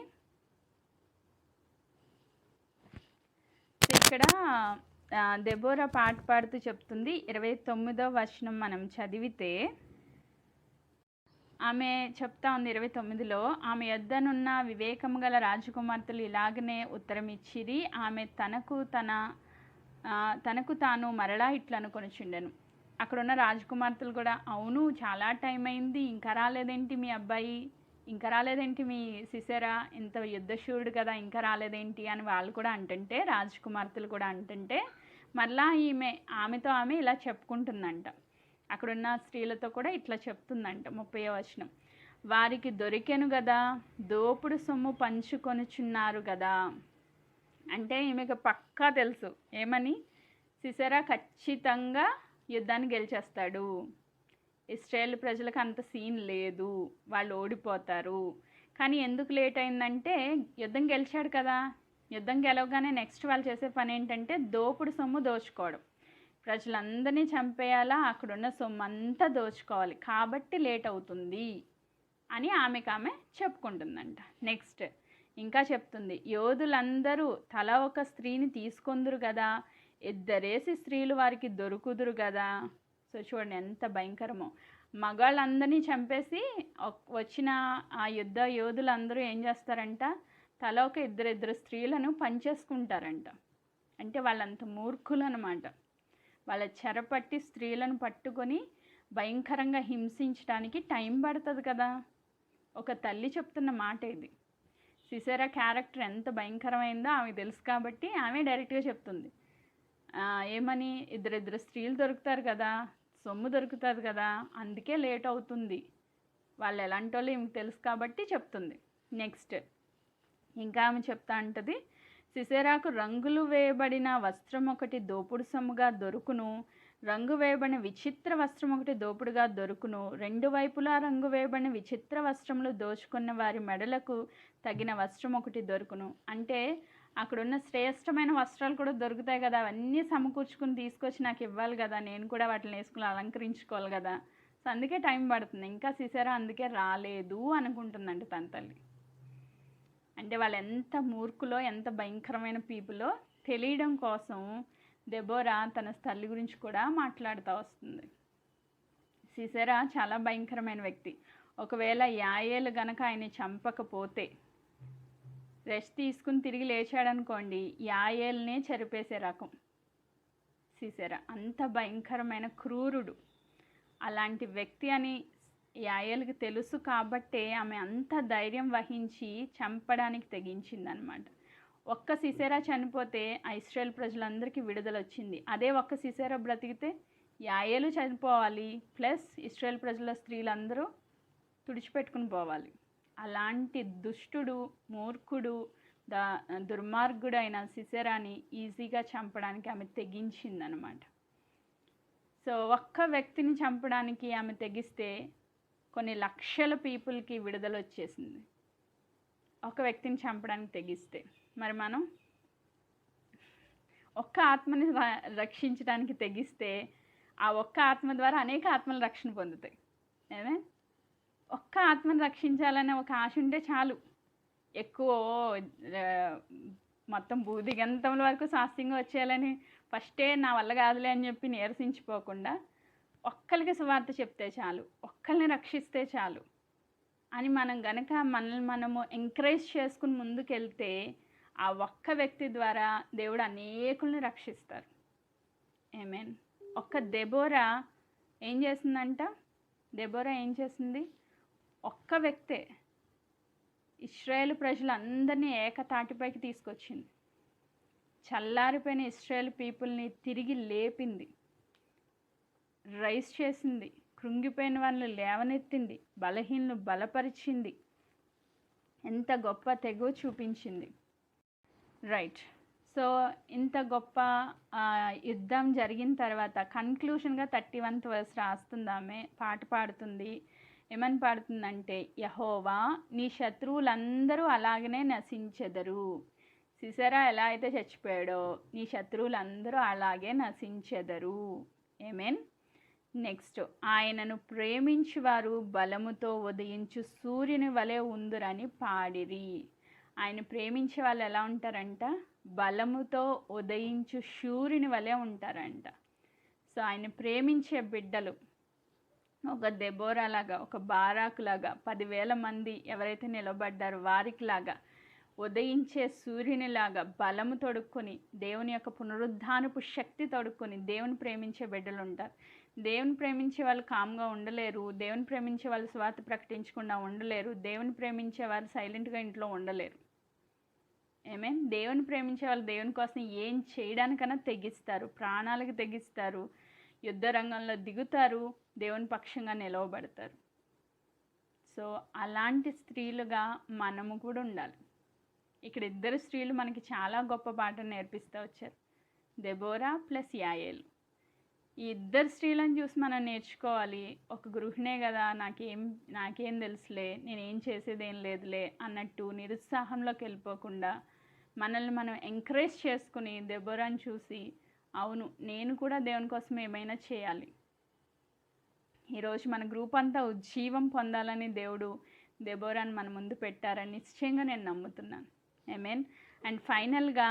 Speaker 1: ఇక్కడ దెబోరా పాట పాడుతూ చెప్తుంది. 29వ వచనం మనం చదివితే ఆమె చెప్తా ఉంది 29లో, ఆమె యొద్దనున్న వివేకము గల రాజకుమార్తెలు ఇలాగనే ఉత్తరం ఇచ్చిరి. ఆమె తనకు తాను మరలా ఇట్లనుకొనుచుండెను, అక్కడున్న రాజకుమార్తెలు కూడా, అవును చాలా టైం అయింది, ఇంకా రాలేదేంటి మీ అబ్బాయి, ఇంకా రాలేదేంటి మీ సిసెరా, ఇంత యుద్ధశూరుడు కదా ఇంకా రాలేదేంటి అని వాళ్ళు కూడా అంటుంటే, రాజకుమార్తెలు కూడా అంటుంటే, మళ్ళా ఆమెతో ఆమె ఇలా చెప్పుకుంటుందంట. అక్కడున్న స్త్రీలతో కూడా ఇట్లా చెప్తుందంట 30వ వచనం. వారికి దొరికెను కదా, దోపుడు సొమ్ము పంచుకొనుచున్నారు కదా. అంటే ఈమెకు పక్కా తెలుసు ఏమని, సిసెరా ఖచ్చితంగా యుద్ధాన్ని గెలిచేస్తాడు, ఇశ్రాయేల్ ప్రజలకు అంత సీన్ లేదు, వాళ్ళు ఓడిపోతారు. కానీ ఎందుకు లేట్ అయిందంటే, యుద్ధం గెలిచాడు కదా, యుద్ధం గెలవగానే నెక్స్ట్ వాళ్ళు చేసే పని ఏంటంటే దోపుడు సొమ్ము దోచుకోవడం. ప్రజలందరినీ చంపేయాలా, అక్కడున్న సొమ్ము అంతా దోచుకోవాలి, కాబట్టి లేట్ అవుతుంది అని ఆమె చెప్పుకుంటుందంట. నెక్స్ట్ ఇంకా చెప్తుంది, యోధులందరూ తల ఒక స్త్రీని తీసుకొందురు కదా, ఇద్దరేసి స్త్రీలు వారికి దొరుకుదురు కదా. సో చూడండి ఎంత భయంకరమో. మగాళ్ళందరినీ చంపేసి వచ్చిన ఆ యుద్ధ యోధులందరూ ఏం చేస్తారంట, తల ఒక ఇద్దరిద్దరు స్త్రీలను పంచేసుకుంటారంట. అంటే వాళ్ళంత మూర్ఖులు అనమాట. వాళ్ళ చెరపట్టి స్త్రీలను పట్టుకొని భయంకరంగా హింసించడానికి టైం పడుతుంది కదా. ఒక తల్లి చెప్తున్న మాట ఇది. సిసెరా క్యారెక్టర్ ఎంత భయంకరమైందో ఆమెకు తెలుసు కాబట్టి ఆమె డైరెక్ట్గా చెప్తుంది. ఏమని, ఇద్దరిద్దరు స్త్రీలు దొరుకుతారు కదా, సొమ్ము దొరుకుతుంది కదా, అందుకే లేట్ అవుతుంది, వాళ్ళు ఎలాంటి వాళ్ళు ఈమెకు తెలుసు కాబట్టి చెప్తుంది. నెక్స్ట్ ఇంకా ఆమె చెప్తా అంటది, సిసెరాకు రంగులు వేయబడిన వస్త్రం ఒకటి దోపుడు సొమ్ముగా దొరుకును, రంగు వేయబడిన విచిత్ర వస్త్రం ఒకటి దోపుడుగా దొరుకును, రెండు వైపులా రంగు వేయబడిన విచిత్ర వస్త్రములు దోచుకున్న వారి మెడలకు తగిన వస్త్రం ఒకటి దొరుకును. అంటే అక్కడున్న శ్రేష్టమైన వస్త్రాలు కూడా దొరుకుతాయి కదా, అవన్నీ సమకూర్చుకుని తీసుకొచ్చి నాకు ఇవ్వాలి కదా, నేను కూడా వాటిని వేసుకుని అలంకరించుకోవాలి కదా. సో అందుకే టైం పడుతుంది. ఇంకా సిసెరా అందుకే రాలేదు అనుకుంటుందంట తన తల్లి. అంటే వాళ్ళు ఎంత మూర్ఖులో, ఎంత భయంకరమైన పీపులో తెలియడం కోసం దెబోరా తన తల్లి గురించి కూడా మాట్లాడుతూ వస్తుంది. సిసెరా చాలా భయంకరమైన వ్యక్తి. ఒకవేళ యాయేలు గనక ఆయన చంపకపోతే, రెస్ట్ తీసుకుని తిరిగి లేచాడనుకోండి, యాయేల్నే చెరిపేసే రకం సిసెరా. అంత భయంకరమైన క్రూరుడు. అలాంటి వ్యక్తి అని యాయేలుకి తెలుసు కాబట్టే ఆమె అంత ధైర్యం వహించి చంపడానికి తెగించిందనమాట. ఒక్క సిసెరా చనిపోతే ఇశ్రాయేల్ ప్రజలందరికీ విడుదల వచ్చింది. అదే ఒక్క సిసెరా బ్రతికితే యాయేలు చనిపోవాలి, ప్లస్ ఇశ్రాయేల్ ప్రజల స్త్రీలందరూ తుడిచిపెట్టుకుని పోవాలి. అలాంటి దుష్టుడు, మూర్ఖుడు, దుర్మార్గుడైన సిసెరాని ఈజీగా చంపడానికి ఆమె తెగించిందనమాట. సో ఒక్క వ్యక్తిని చంపడానికి ఆమె తెగిస్తే కొన్ని లక్షల పీపుల్కి విడుదల వచ్చేసింది, ఒక వ్యక్తిని చంపడానికి తెగిస్తే. మరి మనం ఒక్క ఆత్మని రక్షించడానికి తెగిస్తే ఆ ఒక్క ఆత్మ ద్వారా అనేక ఆత్మలు రక్షణ పొందుతాయి. ఏమే, ఒక్క ఆత్మను రక్షించాలనే ఒక ఆశ ఉంటే చాలు. ఎక్కువ మొత్తం భూదిగంతముల వరకు శాస్త్రంగా వచ్చేయాలని ఫస్టే నా వల్ల కాదులే అని చెప్పి నీరసించిపోకుండా, ఒక్కరికి సువార్త చెప్తే చాలు, ఒక్కరిని రక్షిస్తే చాలు అని మనం గనక మనల్ని మనము ఎంకరేజ్ చేసుకుని ముందుకెళ్తే ఆ ఒక్క వ్యక్తి ద్వారా దేవుడు అనేకుల్ని రక్షిస్తారు. ఆమేన్. ఒక్క దెబోరా ఏం చేసిందంట, దెబోరా ఏం చేసింది, ఒక్క వ్యక్తే ఇశ్రాయేలు ప్రజలందరినీ ఏకతాటిపైకి తీసుకొచ్చింది. చల్లారిపోయిన ఇశ్రాయేల్ పీపుల్ని తిరిగి లేపింది, రైస్ చేసింది, కృంగిపోయిన వాళ్ళని లేవనెత్తింది, బలహీనలు బలపరిచింది, ఎంత గొప్ప తెగువ చూపించింది. రైట్. సో ఇంత గొప్ప యుద్ధం జరిగిన తర్వాత కన్క్లూషన్గా 31th verse రాస్తుంది. ఆమె పాట పాడుతుంది. ఏమని పాడుతుందంటే, యెహోవా నీ శత్రువులందరూ అలాగనే నశించెదరు. సిసెరా ఎలా అయితే చచ్చిపోయాడో నీ శత్రువులందరూ అలాగే నశించెదరు. ఆమేన్. నెక్స్ట్, ఆయనను ప్రేమించువారు బలముతో ఉదయించు సూర్యుని వలె ఉందురని పాడిరి. ఆయన ప్రేమించే వాళ్ళు ఎలా ఉంటారంట, బలముతో ఉదయించు సూర్యుని వలె ఉంటారంట. సో ఆయన ప్రేమించే బిడ్డలు ఒక దెబోరా లాగా, ఒక బారాకు లాగా, 10,000 మంది ఎవరైతే నిలబడ్డారో వారికి లాగా, ఉదయించే సూర్యునిలాగా బలము తొడుక్కొని, దేవుని యొక్క పునరుద్ధానపు శక్తి తొడుక్కొని దేవుని ప్రేమించే బిడ్డలు ఉంటారు. దేవుని ప్రేమించే వాళ్ళు కామ్గా ఉండలేరు, దేవుని ప్రేమించే వాళ్ళు స్వార్థ ప్రకటించకుండా ఉండలేరు, దేవుని ప్రేమించే వాళ్ళు సైలెంట్గా ఇంట్లో ఉండలేరు. ఏమేన్ దేవుని ప్రేమించే వాళ్ళు దేవుని కోసం ఏం చేయడానికైనా తెగిస్తారు, ప్రాణాలకు తెగిస్తారు, యుద్ధ రంగంలో దిగుతారు, దేవుని పక్షంగా నిలవబడతారు. సో అలాంటి స్త్రీలుగా మనము కూడా ఉండాలి. ఇక్కడ ఇద్దరు స్త్రీలు మనకి చాలా గొప్ప పాఠం నేర్పిస్తూ వచ్చారు, దెబోరా ప్లస్ యాయేలు. ఈ ఇద్దరు స్త్రీలను చూసి మనం నేర్చుకోవాలి. ఒక గృహిణే కదా, నాకేం తెలుసులే, నేనేం చేసేదేం లేదులే అన్నట్టు నిరుత్సాహంలోకి వెళ్ళిపోకుండా మనల్ని మనం ఎంకరేజ్ చేసుకుని దెబోరాని చూసి అవును నేను కూడా దేవుని కోసం ఏమైనా చేయాలి. ఈరోజు మన గ్రూప్ అంతా ఉజ్జీవం పొందాలని దేవుడు దెబోరాని మన ముందు పెట్టారని నిశ్చయంగా నేను నమ్ముతున్నాను. ఆమేన్. అండ్ ఫైనల్గా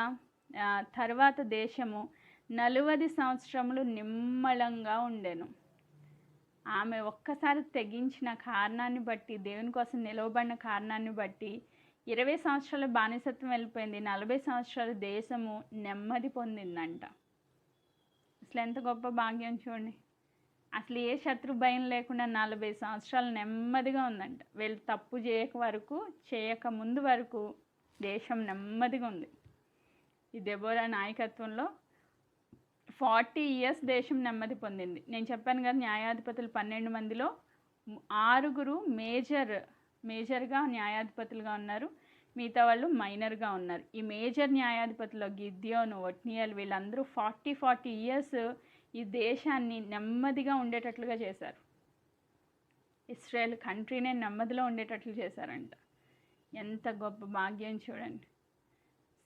Speaker 1: తర్వాత దేశము 40 సంవత్సరములు నిమ్మళంగా ఉండెను. ఆమె ఒక్కసారి తెగించిన కారణాన్ని బట్టి, దేవుని కోసం నిలవబడిన కారణాన్ని బట్టి 20 సంవత్సరాల బానిసత్వం వెళ్ళిపోయింది, 40 సంవత్సరాల దేశము నెమ్మది పొందిందంట. అసలు ఎంత గొప్ప భాగ్యం చూడండి. అసలు ఏ శత్రు భయం లేకుండా 40 సంవత్సరాలు నెమ్మదిగా ఉందంట. వీళ్ళు తప్పు చేయక ముందు వరకు దేశం నెమ్మదిగా ఉంది. ఈ దెబోరా నాయకత్వంలో 40 ఇయర్స్ దేశం నెమ్మది పొందింది. నేను చెప్పాను కదా, న్యాయాధిపతులు 12 మందిలో 6 మేజర్గా న్యాయాధిపతులుగా ఉన్నారు, మిగతా వాళ్ళు మైనర్గా ఉన్నారు. ఈ మేజర్ న్యాయాధిపతులు గిద్యోను, ఒట్నియల్ వీళ్ళందరూ 40 ఇయర్స్ ఈ దేశాన్ని నెమ్మదిగా ఉండేటట్లుగా చేశారు. ఇస్రాయేల్ కంట్రీనే నెమ్మదిలో ఉండేటట్లు చేశారంట. ఎంత గొప్ప భాగ్యం చూడండి.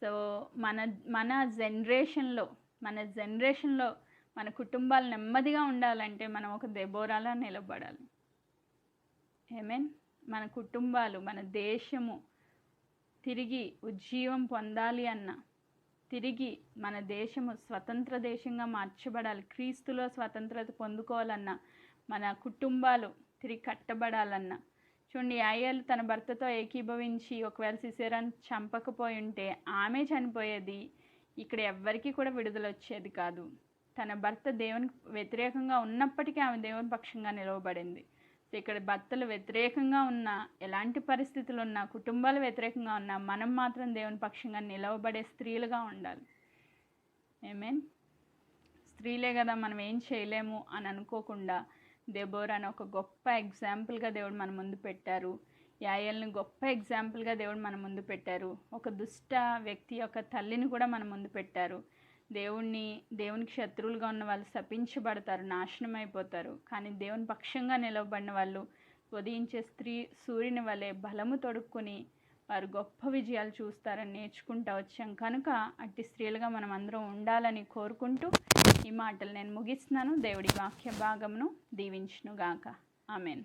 Speaker 1: సో మన జనరేషన్లో మన కుటుంబాలు నెమ్మదిగా ఉండాలంటే మనం ఒక దెబోరాలా నిలబడాలి. ఆమేన్. మన కుటుంబాలు, మన దేశము తిరిగి ఉజ్జీవం పొందాలి అన్న, తిరిగి మన దేశము స్వతంత్ర దేశంగా మార్చబడాలి, క్రీస్తులో స్వతంత్రత పొందుకోవాలన్నా, మన కుటుంబాలు తిరిగి కట్టబడాలన్నా. చూడండి, యాయేలు తన భర్తతో ఏకీభవించి ఒకవేళ సిసెరాను చంపకపోయి ఉంటే ఆమె చనిపోయేది, ఇక్కడ ఎవ్వరికీ కూడా విడుదల వచ్చేది కాదు. తన భర్త దేవునికి వ్యతిరేకంగా ఉన్నప్పటికీ ఆమె దేవుని పక్షంగా నిలవబడింది. సో ఇక్కడ భర్తలు వ్యతిరేకంగా ఉన్నా, ఎలాంటి పరిస్థితులు ఉన్నా, కుటుంబాలు వ్యతిరేకంగా ఉన్నా, మనం మాత్రం దేవుని పక్షంగా నిలవబడే స్త్రీలుగా ఉండాలి. ఆమేన్. స్త్రీలే కదా మనం ఏం చేయలేము అని అనుకోకుండా దెబోరాను ఒక గొప్ప ఎగ్జాంపుల్గా దేవుడు మన ముందు పెట్టారు. యాయేలుని గొప్ప ఎగ్జాంపుల్గా దేవుడు మన ముందు పెట్టారు. ఒక దుష్ట వ్యక్తి యొక్క తల్లిని కూడా మన ముందు పెట్టారు. దేవునికి శత్రువులుగా ఉన్న వాళ్ళు శపించబడతారు, నాశనం అయిపోతారు. కానీ దేవుని పక్షంగా నిలవబడిన వాళ్ళు ఉదయించే సూర్యుని వలె బలము తొడుక్కుని వారు గొప్ప విజయాలు చూస్తారని నేర్చుకుంటూ వచ్చాం. కనుక అట్టి స్త్రీలుగా మనం అందరం ఉండాలని కోరుకుంటూ ఈ మాటలు నేను ముగిస్తున్నాను. దేవుడి వాక్య భాగమును దీవించునుగాక. ఆమెన్.